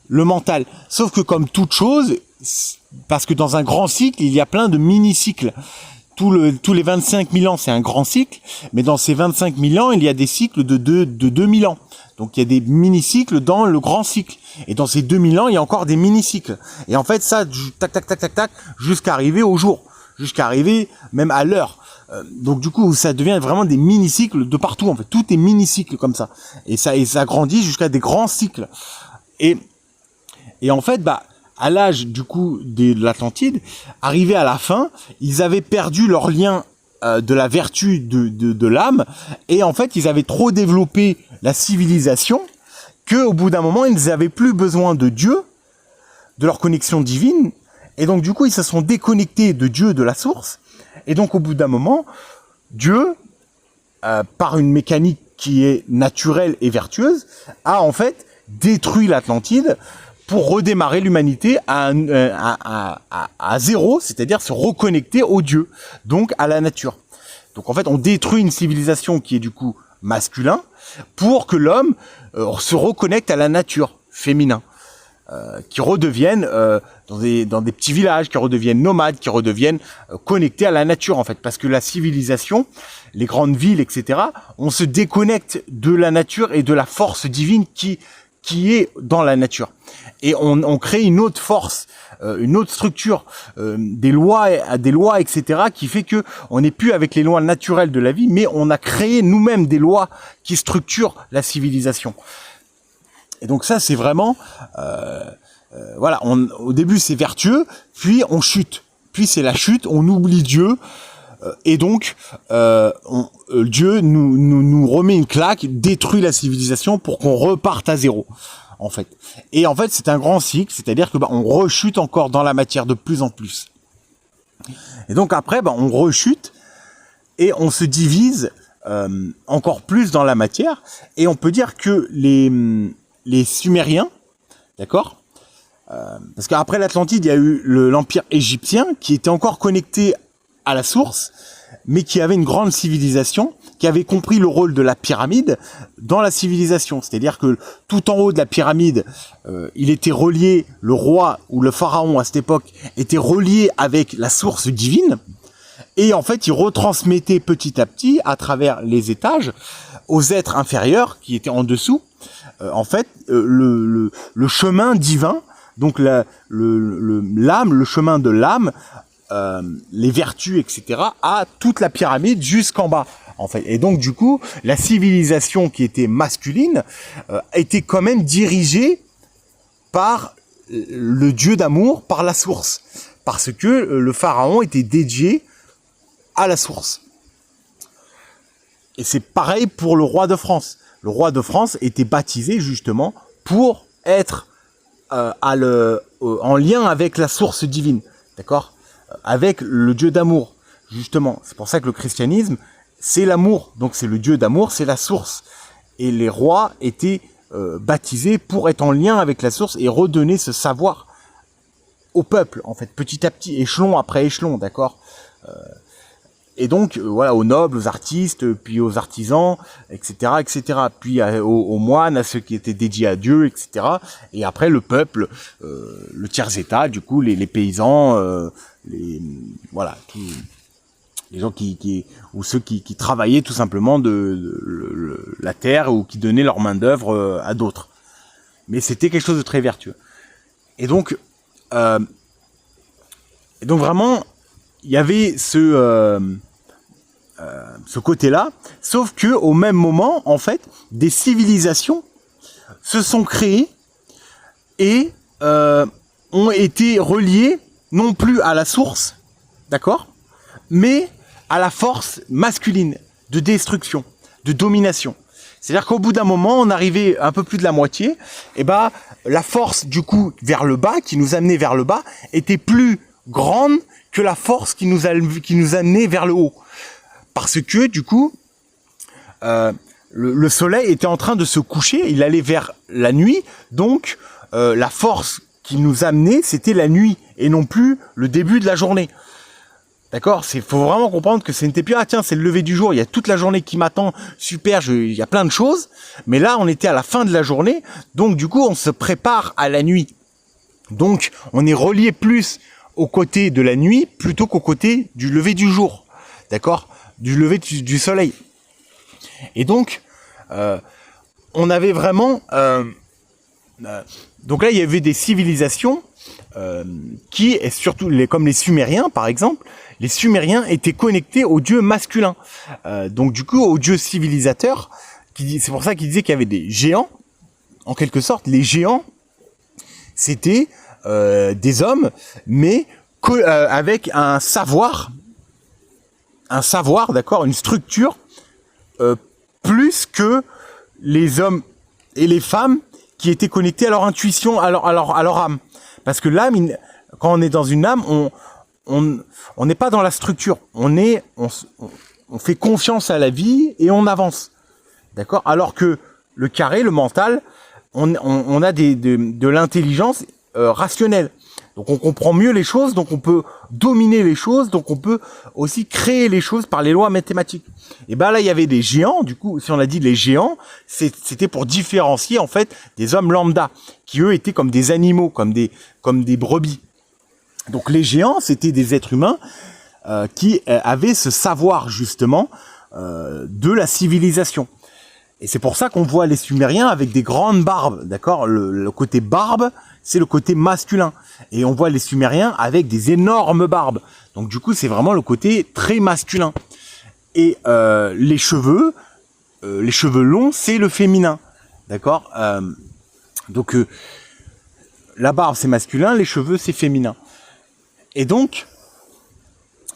le mental. Sauf que comme toute chose, parce que dans un grand cycle, il y a plein de mini-cycles. Tous les 25 000 ans, c'est un grand cycle, mais dans ces 25 000 ans, il y a des cycles de 2000 ans. Donc, il y a des mini-cycles dans le grand cycle. Et dans ces 2000 ans, il y a encore des mini-cycles. Et en fait, ça, tac, tac, tac, tac, tac, jusqu'à arriver au jour, jusqu'à arriver même à l'heure. Donc du coup, ça devient vraiment des mini-cycles de partout. En fait, tout est mini-cycle comme ça, et ça grandit jusqu'à des grands cycles. Et en fait, bah, à l'âge du coup de l'Atlantide, arrivé à la fin, ils avaient perdu leur lien de la vertu de l'âme, et en fait, ils avaient trop développé la civilisation que au bout d'un moment, ils n'avaient plus besoin de Dieu, de leur connexion divine, et donc du coup, ils se sont déconnectés de Dieu, de la source. Et donc, au bout d'un moment, Dieu, par une mécanique qui est naturelle et vertueuse, a en fait détruit l'Atlantide pour redémarrer l'humanité à zéro, c'est-à-dire se reconnecter au Dieu, donc à la nature. Donc, en fait, on détruit une civilisation qui est du coup masculin pour que l'homme se reconnecte à la nature féminin. Qui redeviennent dans des petits villages, qui redeviennent nomades, qui redeviennent connectés à la nature en fait, parce que la civilisation, les grandes villes, etc., on se déconnecte de la nature et de la force divine qui qui est dans la nature. Et on crée une autre force, une autre structure, des lois, etc., qui fait que on n'est plus avec les lois naturelles de la vie, mais on a créé nous-mêmes des lois qui structurent la civilisation. Et donc ça, c'est vraiment, voilà, au début c'est vertueux, puis on chute, puis c'est la chute, on oublie Dieu. Et donc, Dieu nous remet une claque, détruit la civilisation pour qu'on reparte à zéro, en fait. Et en fait, c'est un grand cycle, c'est-à-dire que on rechute encore dans la matière de plus en plus. Et donc après, on rechute et on se divise encore plus dans la matière. Et on peut dire que les Sumériens, d'accord, parce qu'après l'Atlantide, il y a eu l'Empire égyptien qui était encore connecté à la source, mais qui avait une grande civilisation, qui avait compris le rôle de la pyramide dans la civilisation. C'est-à-dire que tout en haut de la pyramide, il était relié, le roi ou le pharaon à cette époque était relié avec la source divine, et en fait il retransmettait petit à petit, à travers les étages, aux êtres inférieurs qui étaient en dessous, en fait le chemin divin, donc l'âme, le chemin de l'âme, les vertus, etc., à toute la pyramide jusqu'en bas, en fait. Et donc, du coup, la civilisation qui était masculine était quand même dirigée par le dieu d'amour, par la source. Parce que le pharaon était dédié à la source. Et c'est pareil pour le roi de France. Le roi de France était baptisé justement pour être en lien avec la source divine. D'accord ? Avec le Dieu d'amour, justement. C'est pour ça que le christianisme, c'est l'amour. Donc c'est le Dieu d'amour, c'est la source. Et les rois étaient baptisés pour être en lien avec la source et redonner ce savoir au peuple, en fait, petit à petit, échelon après échelon, d'accord. Et donc, voilà, aux nobles, aux artistes, puis aux artisans, etc., etc. Puis aux moines, à ceux qui étaient dédiés à Dieu, etc. Et après, le peuple, le tiers-état, du coup, les paysans, voilà, les gens ou ceux qui travaillaient tout simplement la terre ou qui donnaient leur main d'œuvre à d'autres. Mais c'était quelque chose de très vertueux. Et donc vraiment, il y avait ce côté-là, sauf que au même moment, en fait, des civilisations se sont créées et ont été reliées non plus à la source, d'accord, mais à la force masculine de destruction, de domination. C'est-à-dire qu'au bout d'un moment, on arrivait un peu plus de la moitié, et la force du coup vers le bas, qui nous amenait vers le bas, était plus grande que la force qui nous amenait vers le haut. Parce que du coup, le soleil était en train de se coucher, il allait vers la nuit, donc la force qui nous amenait, c'était la nuit, et non plus le début de la journée. D'accord, faut vraiment comprendre que ce n'était plus, ah tiens, c'est le lever du jour, il y a toute la journée qui m'attend, super, il y a plein de choses, mais là, on était à la fin de la journée, donc du coup, on se prépare à la nuit. Donc, on est relié plus au côté de la nuit, plutôt qu'au côté du lever du jour. D'accord, du lever du soleil. Et donc, on avait vraiment... donc là, il y avait des civilisations qui, et surtout comme les Sumériens, par exemple, les Sumériens étaient connectés au dieu masculin. Donc du coup, au dieu civilisateur, c'est pour ça qu'il disait qu'il y avait des géants. En quelque sorte, les géants, c'était des hommes, mais avec un savoir, d'accord, une structure plus que les hommes et les femmes qui étaient connectés à leur intuition, à leur âme. Parce que l'âme, quand on est dans une âme, on n'est pas dans la structure. On fait confiance à la vie et on avance. D'accord ? Alors que le carré, le mental, on a de l'intelligence rationnelle. Donc on comprend mieux les choses, donc on peut dominer les choses, donc on peut aussi créer les choses par les lois mathématiques. Et là il y avait des géants, du coup si on a dit les géants, c'était pour différencier en fait des hommes lambda, qui eux étaient comme des animaux, comme des brebis. Donc les géants c'était des êtres humains qui avaient ce savoir justement de la civilisation. Et c'est pour ça qu'on voit les Sumériens avec des grandes barbes, d'accord? Le côté barbe, c'est le côté masculin. Et on voit les Sumériens avec des énormes barbes. Donc du coup, c'est vraiment le côté très masculin. Et les cheveux longs, c'est le féminin, d'accord? Donc la barbe, c'est masculin, les cheveux, c'est féminin. Et donc,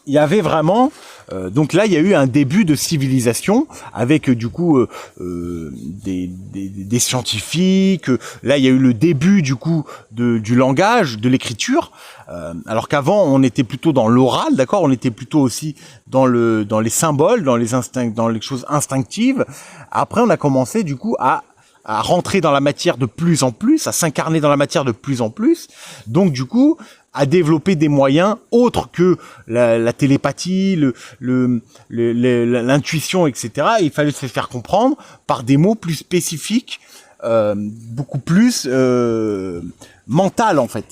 il y avait vraiment... donc là, il y a eu un début de civilisation avec du coup des scientifiques. Là, il y a eu le début du coup du langage, de l'écriture. Alors qu'avant, on était plutôt dans l'oral, d'accord. On était plutôt aussi dans les symboles, dans les choses instinctives. Après, on a commencé du coup à rentrer dans la matière de plus en plus, à s'incarner dans la matière de plus en plus. Donc du coup, à développer des moyens autres que la télépathie, l'intuition, etc. Il fallait se faire comprendre par des mots plus spécifiques, beaucoup plus mental en fait.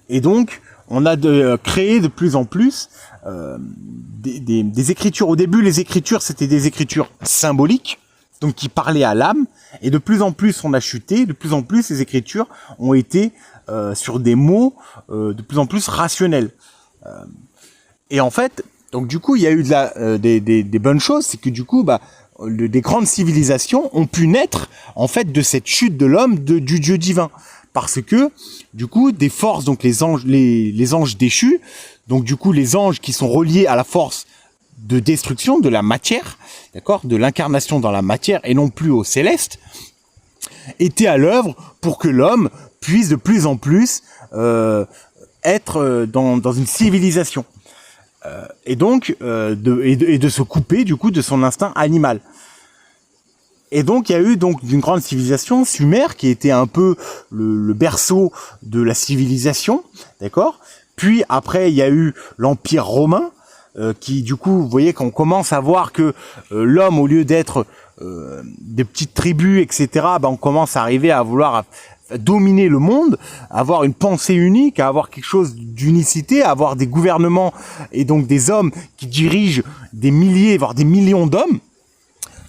Et donc, on a créé de plus en plus des écritures. Au début, les écritures, c'était des écritures symboliques, donc qui parlaient à l'âme. Et de plus en plus, on a chuté. De plus en plus, ces écritures ont été sur des mots de plus en plus rationnels. Et en fait, donc du coup, il y a eu des bonnes choses, c'est que du coup, des grandes civilisations ont pu naître en fait de cette chute de l'homme, du Dieu divin, parce que du coup, des forces, donc les anges déchus, donc du coup, les anges qui sont reliés à la force de destruction de la matière, d'accord, de l'incarnation dans la matière et non plus au céleste, étaient à l'œuvre pour que l'homme puisse de plus en plus être dans une civilisation et donc de se couper du coup de son instinct animal. Et donc il y a eu donc une grande civilisation Sumer qui était un peu le berceau de la civilisation, d'accord. Puis après il y a eu l'Empire romain qui du coup, vous voyez qu'on commence à voir que l'homme, au lieu d'être des petites tribus, etc., on commence à arriver à vouloir dominer le monde, avoir une pensée unique, à avoir quelque chose d'unicité, à avoir des gouvernements et donc des hommes qui dirigent des milliers, voire des millions d'hommes.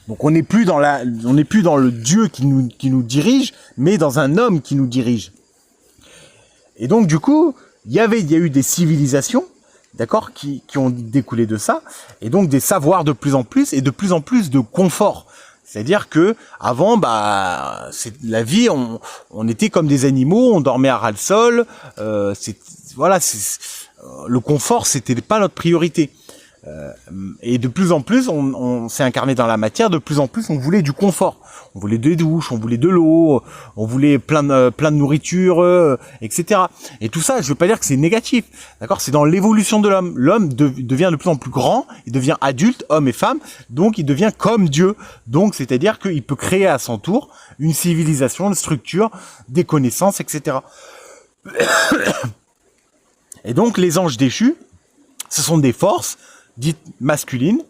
Donc on n'est plus dans le Dieu qui nous dirige, mais dans un homme qui nous dirige. Et donc du coup, il y a eu des civilisations, d'accord, qui ont découlé de ça, et donc des savoirs de plus en plus et de plus en plus de confort. C'est-à-dire que avant, c'est la vie, on était comme des animaux, on dormait à ras le sol. Le confort, c'était pas notre priorité. Et de plus en plus, on s'est incarné dans la matière. De plus en plus, on voulait du confort. On voulait des douches, on voulait de l'eau, on voulait plein de nourriture, etc. Et tout ça, je veux pas dire que c'est négatif, d'accord. C'est dans l'évolution de l'homme. L'homme devient de plus en plus grand, il devient adulte, homme et femme, donc il devient comme Dieu. Donc, c'est-à-dire qu'il peut créer à son tour une civilisation, une structure, des connaissances, etc. Et donc, les anges déchus, ce sont des forces dites masculines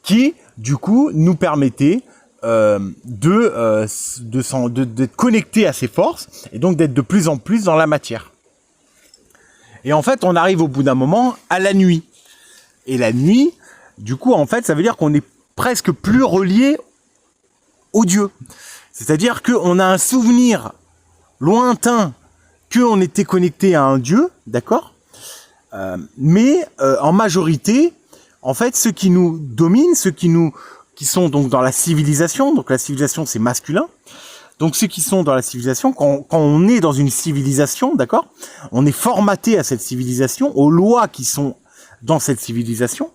qui, du coup, nous permettaient d'être connectés à ces forces et donc d'être de plus en plus dans la matière. Et en fait, on arrive au bout d'un moment à la nuit. Et la nuit, du coup, en fait, ça veut dire qu'on est presque plus relié au Dieu. C'est-à-dire qu'on a un souvenir lointain qu'on était connecté à un Dieu, d'accord ? Mais en majorité, en fait, ceux qui nous dominent, qui sont donc dans la civilisation, donc la civilisation c'est masculin, donc ceux qui sont dans la civilisation, quand on est dans une civilisation, d'accord, on est formaté à cette civilisation, aux lois qui sont dans cette civilisation,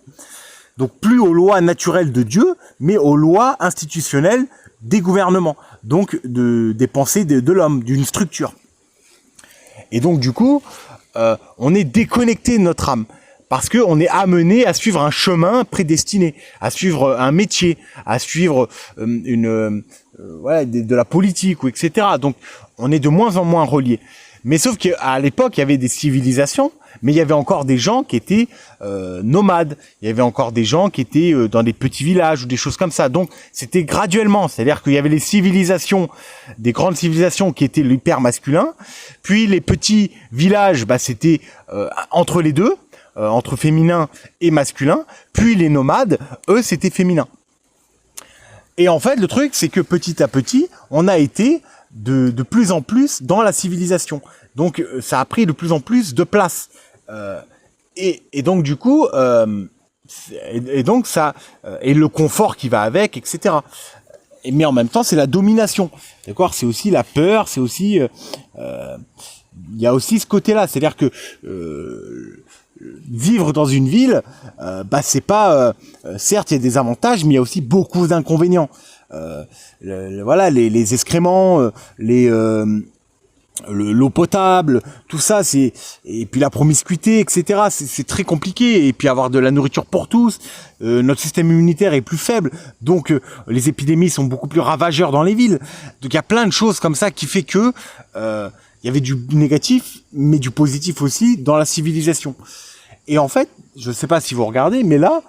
donc plus aux lois naturelles de Dieu, mais aux lois institutionnelles des gouvernements, donc des pensées de l'homme, d'une structure. Et donc du coup, on est déconnecté de notre âme. Parce qu'on est amené à suivre un chemin prédestiné, à suivre un métier, à suivre de la politique, ou etc. Donc, on est de moins en moins reliés. Mais sauf qu'à l'époque, il y avait des civilisations, mais il y avait encore des gens qui étaient nomades. Il y avait encore des gens qui étaient dans des petits villages ou des choses comme ça. Donc, c'était graduellement. C'est-à-dire qu'il y avait les civilisations, des grandes civilisations qui étaient l'hyper masculin. Puis les petits villages, c'était entre les deux. Entre féminin et masculin, puis les nomades, eux, c'était féminin. Et en fait, le truc, c'est que petit à petit, on a été de plus en plus dans la civilisation. Donc, ça a pris de plus en plus de place. Et donc, du coup, et donc ça, et le confort qui va avec, etc. Mais en même temps, c'est la domination. D'accord ? C'est aussi la peur, c'est aussi... il y a aussi ce côté-là. C'est-à-dire que... vivre dans une ville, c'est pas certes il y a des avantages, mais il y a aussi beaucoup d'inconvénients. Voilà, les excréments, l'eau potable, tout ça, et puis la promiscuité, etc. C'est très compliqué. Et puis avoir de la nourriture pour tous, notre système immunitaire est plus faible, donc les épidémies sont beaucoup plus ravageurs dans les villes. Donc il y a plein de choses comme ça qui fait que il y avait du négatif, mais du positif aussi dans la civilisation. Et en fait, je ne sais pas si vous regardez, mais là,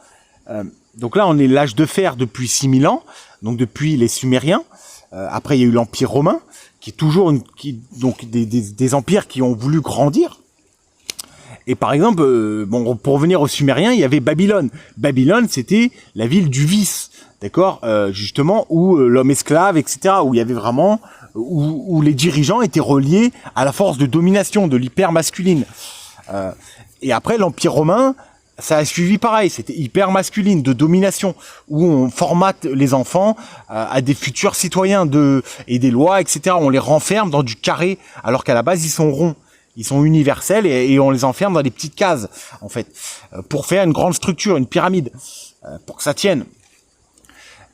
donc là, on est l'âge de fer depuis 6000 ans, donc depuis les Sumériens. Après, il y a eu l'Empire romain, qui est toujours donc des empires qui ont voulu grandir. Et par exemple, pour revenir aux Sumériens, il y avait Babylone. Babylone, c'était la ville du vice, d'accord, justement, où l'homme esclave, etc., où il y avait vraiment, où les dirigeants étaient reliés à la force de domination de l'hyper masculine. Et après, l'Empire romain, ça a suivi pareil, c'était hyper masculine, de domination, où on formate les enfants à des futurs citoyens et des lois, etc. On les renferme dans du carré, alors qu'à la base, ils sont ronds. Ils sont universels et on les enferme dans des petites cases, en fait, pour faire une grande structure, une pyramide, pour que ça tienne.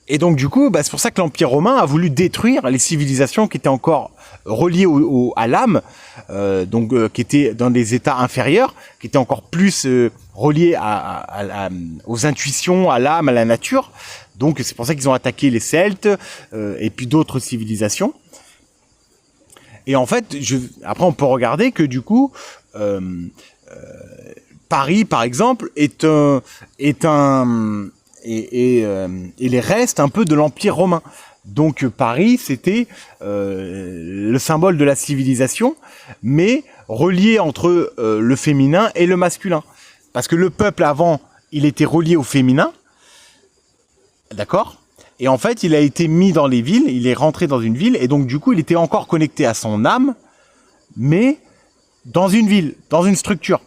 Et donc, du coup, c'est pour ça que l'Empire romain a voulu détruire les civilisations qui étaient encore reliées à l'âme, qui étaient dans des états inférieurs, qui étaient encore plus reliés aux intuitions, à l'âme, à la nature. Donc, c'est pour ça qu'ils ont attaqué les Celtes et puis d'autres civilisations. Et en fait, après, on peut regarder que du coup, Paris, par exemple, est les restes un peu de l'Empire romain. Donc Paris, c'était le symbole de la civilisation, mais relié entre le féminin et le masculin. Parce que le peuple avant, il était relié au féminin, d'accord ? Et en fait, il a été mis dans les villes, il est rentré dans une ville, et donc du coup, il était encore connecté à son âme, mais dans une ville, dans une structure.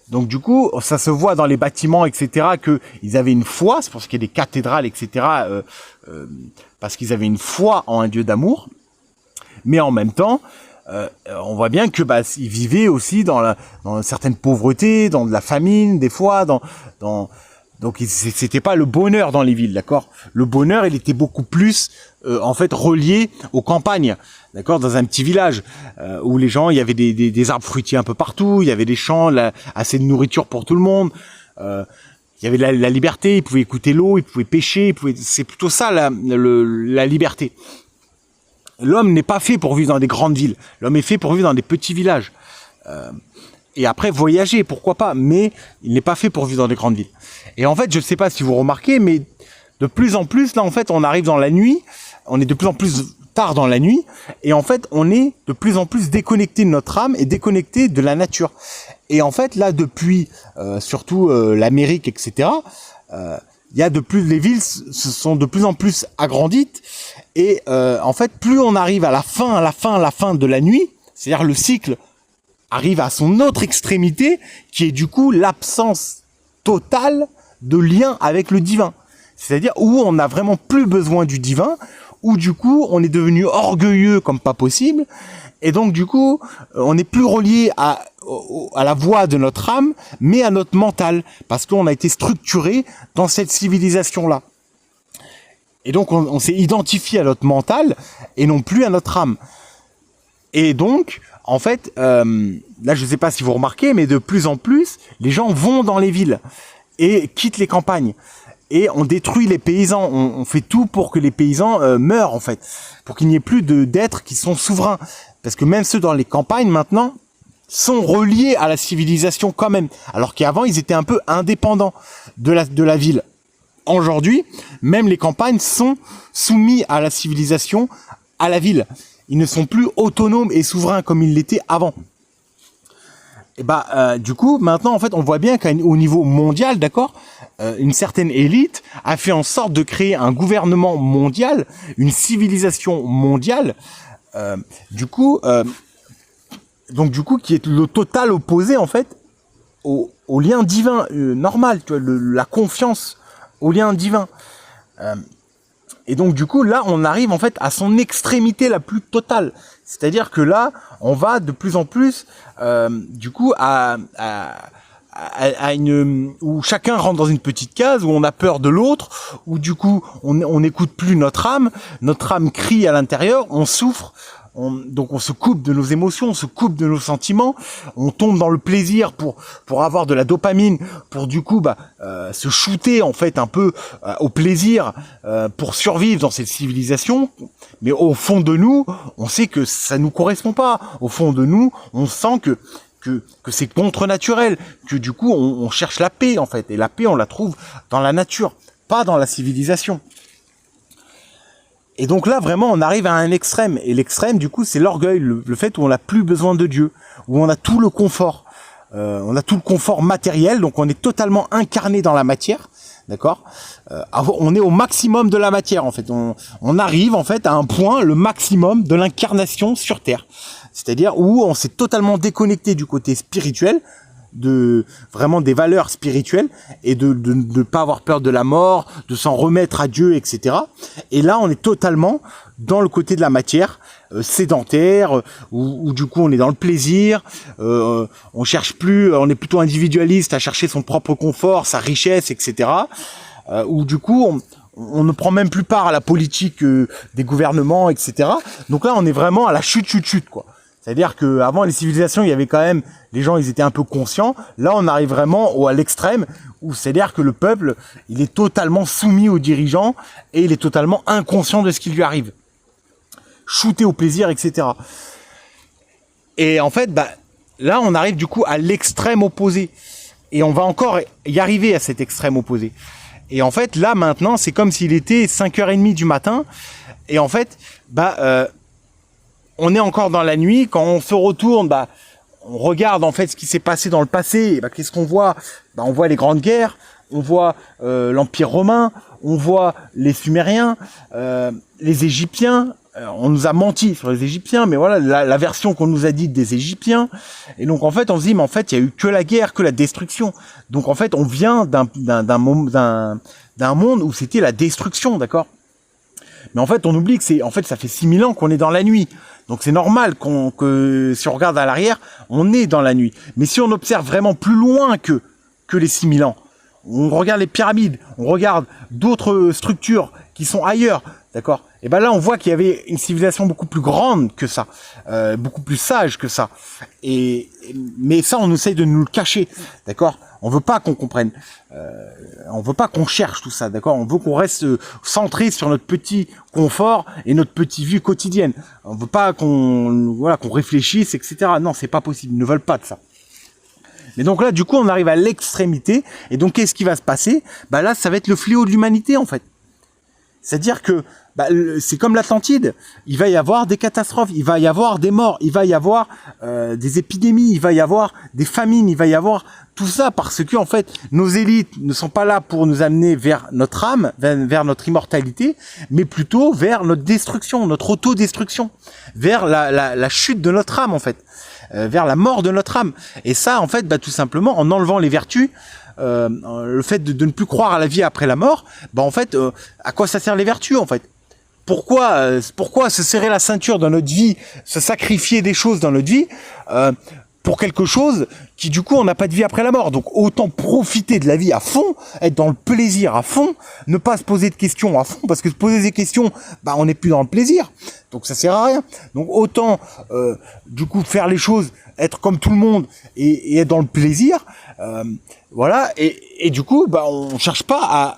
Donc du coup, ça se voit dans les bâtiments, etc., qu'ils avaient une foi, c'est pour ça qu'il y a des cathédrales, etc., parce qu'ils avaient une foi en un Dieu d'amour. Mais en même temps, on voit bien que ils vivaient aussi dans une certaine pauvreté, dans de la famine, des fois, donc c'était pas le bonheur dans les villes, d'accord. Le bonheur, il était beaucoup plus en fait relié aux campagnes, d'accord, dans un petit village où les gens, il y avait des arbres fruitiers un peu partout, il y avait des champs, assez de nourriture pour tout le monde. Il y avait la liberté, ils pouvaient écouter l'eau, ils pouvaient pêcher, c'est plutôt ça la liberté. L'homme n'est pas fait pour vivre dans des grandes villes. L'homme est fait pour vivre dans des petits villages. Et après, voyager, pourquoi pas, mais il n'est pas fait pour vivre dans des grandes villes. Et en fait, je ne sais pas si vous remarquez, mais de plus en plus, là, en fait, on arrive dans la nuit, on est de plus en plus tard dans la nuit, et en fait, on est de plus en plus déconnecté de notre âme et déconnecté de la nature. Et en fait, là, depuis, surtout l'Amérique, etc., il y a les villes se sont de plus en plus agrandies, et en fait, plus on arrive à la fin de la nuit, c'est-à-dire le cycle arrive à son autre extrémité, qui est du coup l'absence totale de lien avec le divin. C'est-à-dire où on n'a vraiment plus besoin du divin, où du coup on est devenu orgueilleux comme pas possible, et donc du coup on n'est plus relié à la voix de notre âme, mais à notre mental, parce qu'on a été structuré dans cette civilisation-là. Et donc on s'est identifié à notre mental, et non plus à notre âme. Et donc, en fait, là, je ne sais pas si vous remarquez, mais de plus en plus, les gens vont dans les villes et quittent les campagnes. Et on détruit les paysans. On fait tout pour que les paysans meurent, en fait. Pour qu'il n'y ait plus d'êtres qui sont souverains. Parce que même ceux dans les campagnes, maintenant, sont reliés à la civilisation quand même. Alors qu'avant, ils étaient un peu indépendants de la ville. Aujourd'hui, même les campagnes sont soumis à la civilisation, à la ville. Ils ne sont plus autonomes et souverains comme ils l'étaient avant. Et du coup, maintenant, en fait, on voit bien qu'au niveau mondial, d'accord, une certaine élite a fait en sorte de créer un gouvernement mondial, une civilisation mondiale, du coup, qui est le total opposé, en fait, au lien divin normal, tu vois, la confiance au lien divin. Et donc, du coup, là, on arrive, en fait, à son extrémité la plus totale. C'est-à-dire que là, on va de plus en plus, du coup, à où chacun rentre dans une petite case, où on a peur de l'autre, où du coup, on n'écoute plus notre âme crie à l'intérieur, on souffre, donc on se coupe de nos émotions, on se coupe de nos sentiments, on tombe dans le plaisir pour avoir de la dopamine, pour du coup se shooter en fait un peu au plaisir pour survivre dans cette civilisation. Mais au fond de nous, on sait que ça nous correspond pas. Au fond de nous, on sent que c'est contre-naturel, que du coup on cherche la paix en fait, et la paix on la trouve dans la nature, pas dans la civilisation. Et donc là, vraiment, on arrive à un extrême. Et l'extrême, du coup, c'est l'orgueil, le fait où on n'a plus besoin de Dieu, où on a tout le confort. On a tout le confort matériel, donc on est totalement incarné dans la matière, d'accord. On est au maximum de la matière, en fait. On arrive, en fait, à un point, le maximum de l'incarnation sur Terre. C'est-à-dire où on s'est totalement déconnecté du côté spirituel, vraiment des valeurs spirituelles, et de ne pas avoir peur de la mort, de s'en remettre à Dieu, etc. Et là, on est totalement dans le côté de la matière, sédentaire, où du coup on est dans le plaisir, on cherche plus, on est plutôt individualiste à chercher son propre confort, sa richesse, etc. Où du coup on ne prend même plus part à la politique des gouvernements, etc. Donc là, on est vraiment à la chute, quoi. C'est-à-dire que avant les civilisations, il y avait quand même, les gens, ils étaient un peu conscients. Là, on arrive vraiment à l'extrême, où c'est-à-dire que le peuple, il est totalement soumis aux dirigeants et il est totalement inconscient de ce qui lui arrive. Shooté au plaisir, etc. Et en fait, là, on arrive du coup à l'extrême opposé. Et on va encore y arriver à cet extrême opposé. Et en fait, là, maintenant, c'est comme s'il était 5h30 du matin. Et en fait, on est encore dans la nuit. Quand on se retourne, on regarde en fait ce qui s'est passé dans le passé. Et qu'est-ce qu'on voit? On voit les grandes guerres, on voit l'Empire romain, on voit les Sumériens, les Égyptiens. On nous a menti sur les Égyptiens, mais voilà la version qu'on nous a dite des Égyptiens. Et donc en fait, on se dit, mais en fait, il y a eu que la guerre, que la destruction. Donc en fait, on vient d'un monde où c'était la destruction, d'accord? Mais en fait, on oublie que ça fait 6000 ans qu'on est dans la nuit. Donc c'est normal que si on regarde à l'arrière, on est dans la nuit. Mais si on observe vraiment plus loin que les 6000 ans, on regarde les pyramides, on regarde d'autres structures qui sont ailleurs, d'accord? Et là, on voit qu'il y avait une civilisation beaucoup plus grande que ça, beaucoup plus sage que ça. Mais ça, on essaye de nous le cacher, d'accord? On veut pas qu'on comprenne. On veut pas qu'on cherche tout ça, d'accord? On veut qu'on reste centré sur notre petit confort et notre petite vie quotidienne. On veut pas qu'on réfléchisse, etc. Non, c'est pas possible. Ils ne veulent pas de ça. Mais donc là, du coup, on arrive à l'extrémité. Et donc, qu'est-ce qui va se passer? Là, ça va être le fléau de l'humanité, en fait. C'est-à-dire que c'est comme l'Atlantide, il va y avoir des catastrophes, il va y avoir des morts, il va y avoir des épidémies, il va y avoir des famines, il va y avoir tout ça parce que en fait nos élites ne sont pas là pour nous amener vers notre âme, vers notre immortalité, mais plutôt vers notre destruction, notre autodestruction, vers la chute de notre âme en fait, vers la mort de notre âme. Et ça en fait tout simplement en enlevant les vertus. Le fait de ne plus croire à la vie après la mort, en fait, à quoi ça sert les vertus en fait? Pourquoi se serrer la ceinture dans notre vie, se sacrifier des choses dans notre vie pour quelque chose qui du coup on n'a pas de vie après la mort? Donc autant profiter de la vie à fond, être dans le plaisir à fond, ne pas se poser de questions à fond, parce que se poser des questions, on n'est plus dans le plaisir, donc ça sert à rien. Donc autant du coup faire les choses, être comme tout le monde et être dans le plaisir. Voilà, et du coup, on cherche pas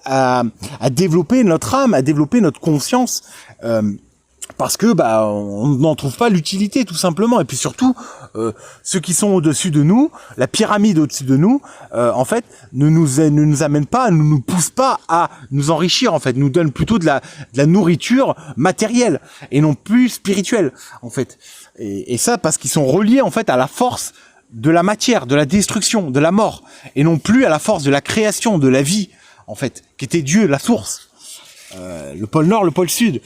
à développer notre âme, à développer notre conscience, parce que on n'en trouve pas l'utilité tout simplement. Et puis surtout, ceux qui sont au-dessus de nous, la pyramide au-dessus de nous, en fait, ne nous amène pas, ne nous pousse pas à nous enrichir. En fait, nous donne plutôt de la nourriture matérielle et non plus spirituelle. En fait, et ça parce qu'ils sont reliés en fait à la force de la matière, de la destruction, de la mort, et non plus à la force de la création, de la vie, en fait, qui était Dieu, la source. Le pôle Nord, le pôle Sud,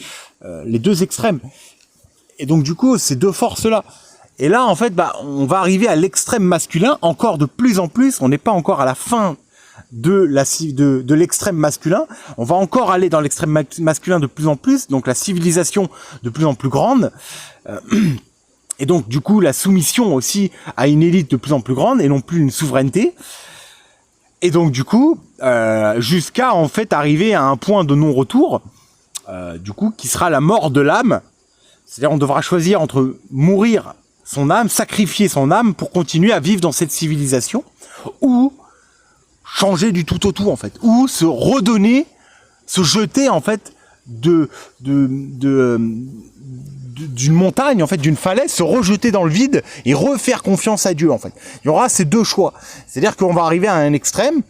les deux extrêmes. Et donc du coup, ces deux forces-là. Et là, en fait, on va arriver à l'extrême masculin, encore de plus en plus, on n'est pas encore à la fin de l'extrême masculin, on va encore aller dans l'extrême masculin de plus en plus, donc la civilisation de plus en plus grande, et donc du coup la soumission aussi à une élite de plus en plus grande, et non plus une souveraineté, et donc du coup, jusqu'à en fait arriver à un point de non-retour, du coup, qui sera la mort de l'âme, c'est-à-dire on devra choisir entre mourir son âme, sacrifier son âme pour continuer à vivre dans cette civilisation, ou changer du tout au tout en fait, ou se redonner, se jeter en fait d'une montagne en fait, d'une falaise, se rejeter dans le vide et refaire confiance à Dieu en fait. Il y aura ces deux choix, c'est-à-dire qu'on va arriver à un extrême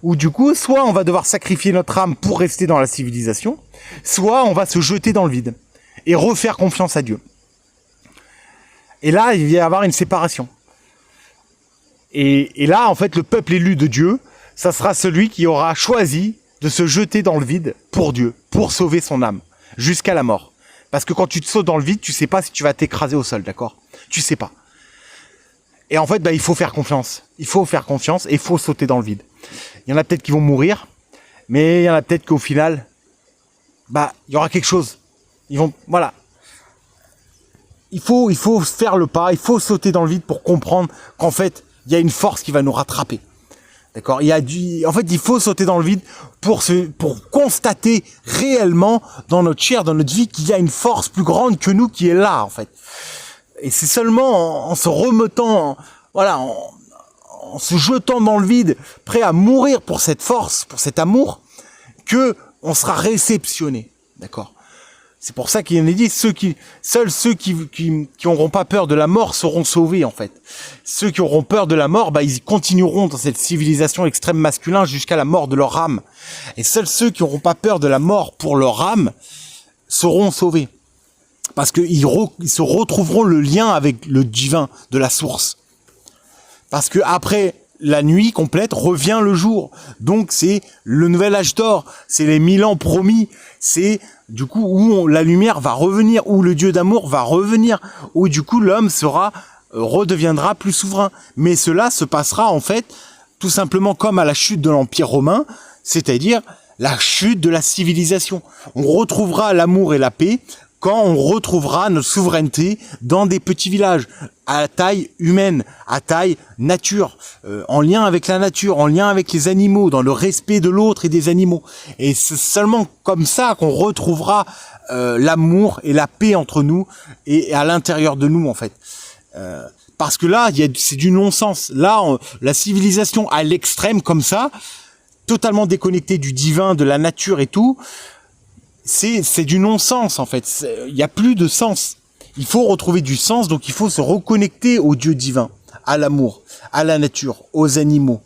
où du coup, soit on va devoir sacrifier notre âme pour rester dans la civilisation, soit on va se jeter dans le vide et refaire confiance à Dieu. Et là, il va y avoir une séparation. Et là, en fait, le peuple élu de Dieu, ça sera celui qui aura choisi de se jeter dans le vide pour Dieu, pour sauver son âme, jusqu'à la mort. Parce que quand tu te sautes dans le vide, tu sais pas si tu vas t'écraser au sol, d'accord? Tu sais pas. Et en fait, il faut faire confiance. Il faut faire confiance et il faut sauter dans le vide. Il y en a peut-être qui vont mourir, mais il y en a peut-être qu'au final, il y aura quelque chose. Voilà. Il faut faire le pas, il faut sauter dans le vide pour comprendre qu'en fait, il y a une force qui va nous rattraper. D'accord? En fait, il faut sauter dans le vide pour constater réellement dans notre chair, dans notre vie, qu'il y a une force plus grande que nous qui est là, en fait. Et c'est seulement en se remettant, en se jetant dans le vide, prêt à mourir pour cette force, pour cet amour, que on sera réceptionné. D'accord? C'est pour ça qu'il en est dit, seuls ceux qui n'auront pas peur de la mort seront sauvés, en fait. Ceux qui auront peur de la mort, ils continueront dans cette civilisation extrême masculin jusqu'à la mort de leur âme. Et seuls ceux qui n'auront pas peur de la mort pour leur âme seront sauvés. Parce qu'ils se retrouveront le lien avec le divin de la source. Parce que après la nuit complète revient le jour. Donc c'est le nouvel âge d'or, c'est les 1000 ans promis, c'est du coup où la lumière va revenir, où le Dieu d'amour va revenir, où du coup l'homme redeviendra plus souverain. Mais cela se passera en fait tout simplement comme à la chute de l'Empire romain, c'est-à-dire la chute de la civilisation. On retrouvera l'amour et la paix quand on retrouvera notre souveraineté dans des petits villages, à taille humaine, à taille nature, en lien avec la nature, en lien avec les animaux, dans le respect de l'autre et des animaux. Et c'est seulement comme ça qu'on retrouvera l'amour et la paix entre nous et à l'intérieur de nous, en fait. Parce que là, c'est du non-sens. Là, la civilisation à l'extrême, comme ça, totalement déconnectée du divin, de la nature et tout, c'est du non-sens en fait. Il n'y a plus de sens. Il faut retrouver du sens, donc il faut se reconnecter au Dieu divin, à l'amour, à la nature, aux animaux,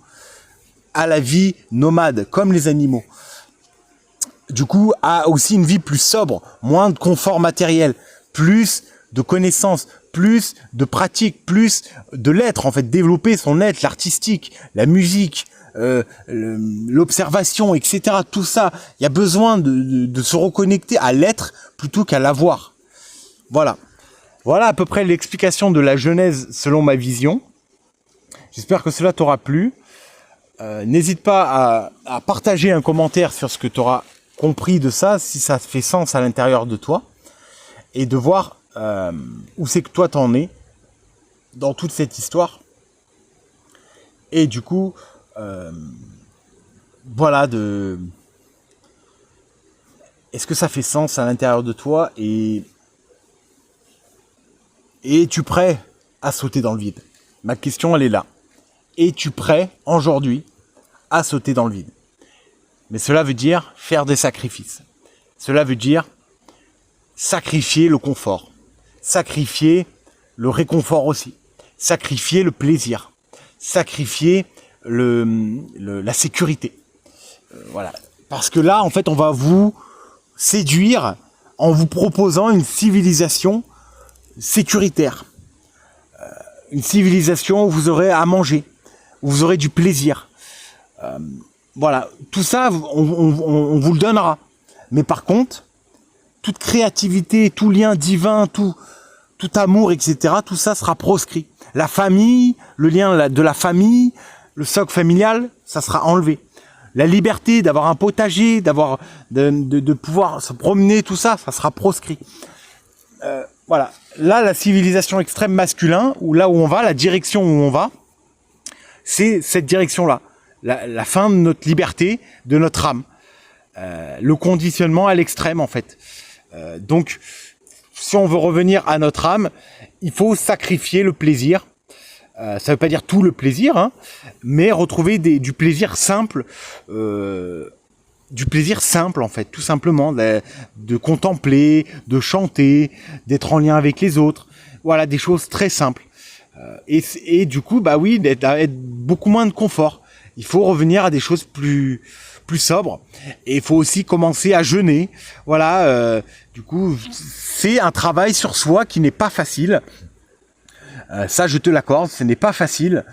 à la vie nomade, comme les animaux. Du coup, à aussi une vie plus sobre, moins de confort matériel, plus de connaissances, plus de pratique, plus de l'être, en fait, développer son être, l'artistique, la musique, l'observation, etc. Tout ça, il y a besoin de se reconnecter à l'être plutôt qu'à l'avoir. Voilà. Voilà à peu près l'explication de la Genèse selon ma vision. J'espère que cela t'aura plu. N'hésite pas à partager un commentaire sur ce que tu auras compris de ça, si ça fait sens à l'intérieur de toi, et de voir où c'est que toi t'en es dans toute cette histoire. Et du coup, est-ce que ça fait sens à l'intérieur de toi et es-tu prêt à sauter dans le vide? Ma question, elle est là. Es-tu prêt aujourd'hui à sauter dans le vide? Mais cela veut dire faire des sacrifices. Cela veut dire sacrifier le confort, sacrifier le réconfort aussi, sacrifier le plaisir, sacrifier la sécurité. Voilà. Parce que là, en fait, on va vous séduire en vous proposant une civilisation sécuritaire. une civilisation où vous aurez à manger, où vous aurez du plaisir. Voilà, tout ça, on vous le donnera. Mais par contre, toute créativité, tout lien divin, tout amour, etc., tout ça sera proscrit. La famille, le lien de la famille, le socle familial, ça sera enlevé. La liberté d'avoir un potager, de pouvoir se promener, tout ça, ça sera proscrit. Voilà. Là, la civilisation extrême masculin, ou là où on va, la direction où on va, c'est cette direction-là. La fin de notre liberté, de notre âme. Le conditionnement à l'extrême, en fait. Donc, si on veut revenir à notre âme, il faut sacrifier le plaisir. Ça ne veut pas dire tout le plaisir, hein, mais retrouver du plaisir simple. Du plaisir simple, en fait, tout simplement. De contempler, de chanter, d'être en lien avec les autres. Voilà, des choses très simples. Et du coup, bah oui, d'être beaucoup moins de confort. Il faut revenir à des choses plus sobres. Et il faut aussi commencer à jeûner. Voilà, du coup, c'est un travail sur soi qui n'est pas facile. Ça, je te l'accorde, ce n'est pas facile.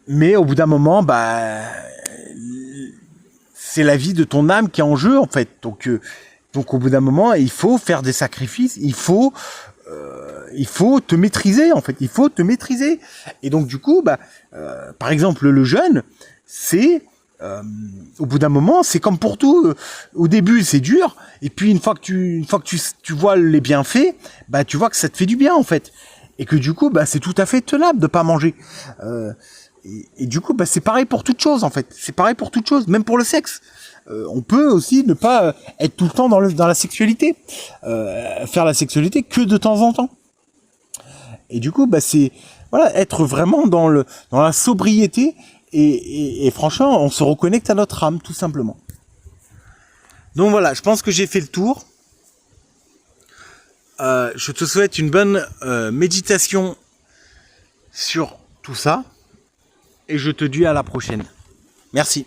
Mais au bout d'un moment, bah, c'est la vie de ton âme qui est en jeu, en fait. Donc au bout d'un moment, il faut faire des sacrifices. Il faut te maîtriser, en fait. Il faut te maîtriser. Et donc, du coup, bah, par exemple, le jeûne, c'est... au bout d'un moment, c'est comme pour tout. Au début, c'est dur. Et puis, une fois que tu vois les bienfaits, bah, tu vois que ça te fait du bien, en fait. Et que du coup, bah, c'est tout à fait tenable de pas manger. Et du coup, bah, c'est pareil pour toute chose, en fait. C'est pareil pour toute chose, même pour le sexe. On peut aussi ne pas être tout le temps dans la sexualité. Faire la sexualité que de temps en temps. Et du coup, bah, c'est voilà, être vraiment dans la sobriété. Et franchement, on se reconnecte à notre âme, tout simplement. Donc voilà, je pense que j'ai fait le tour. Je te souhaite une bonne méditation sur tout ça. Et je te dis à la prochaine. Merci.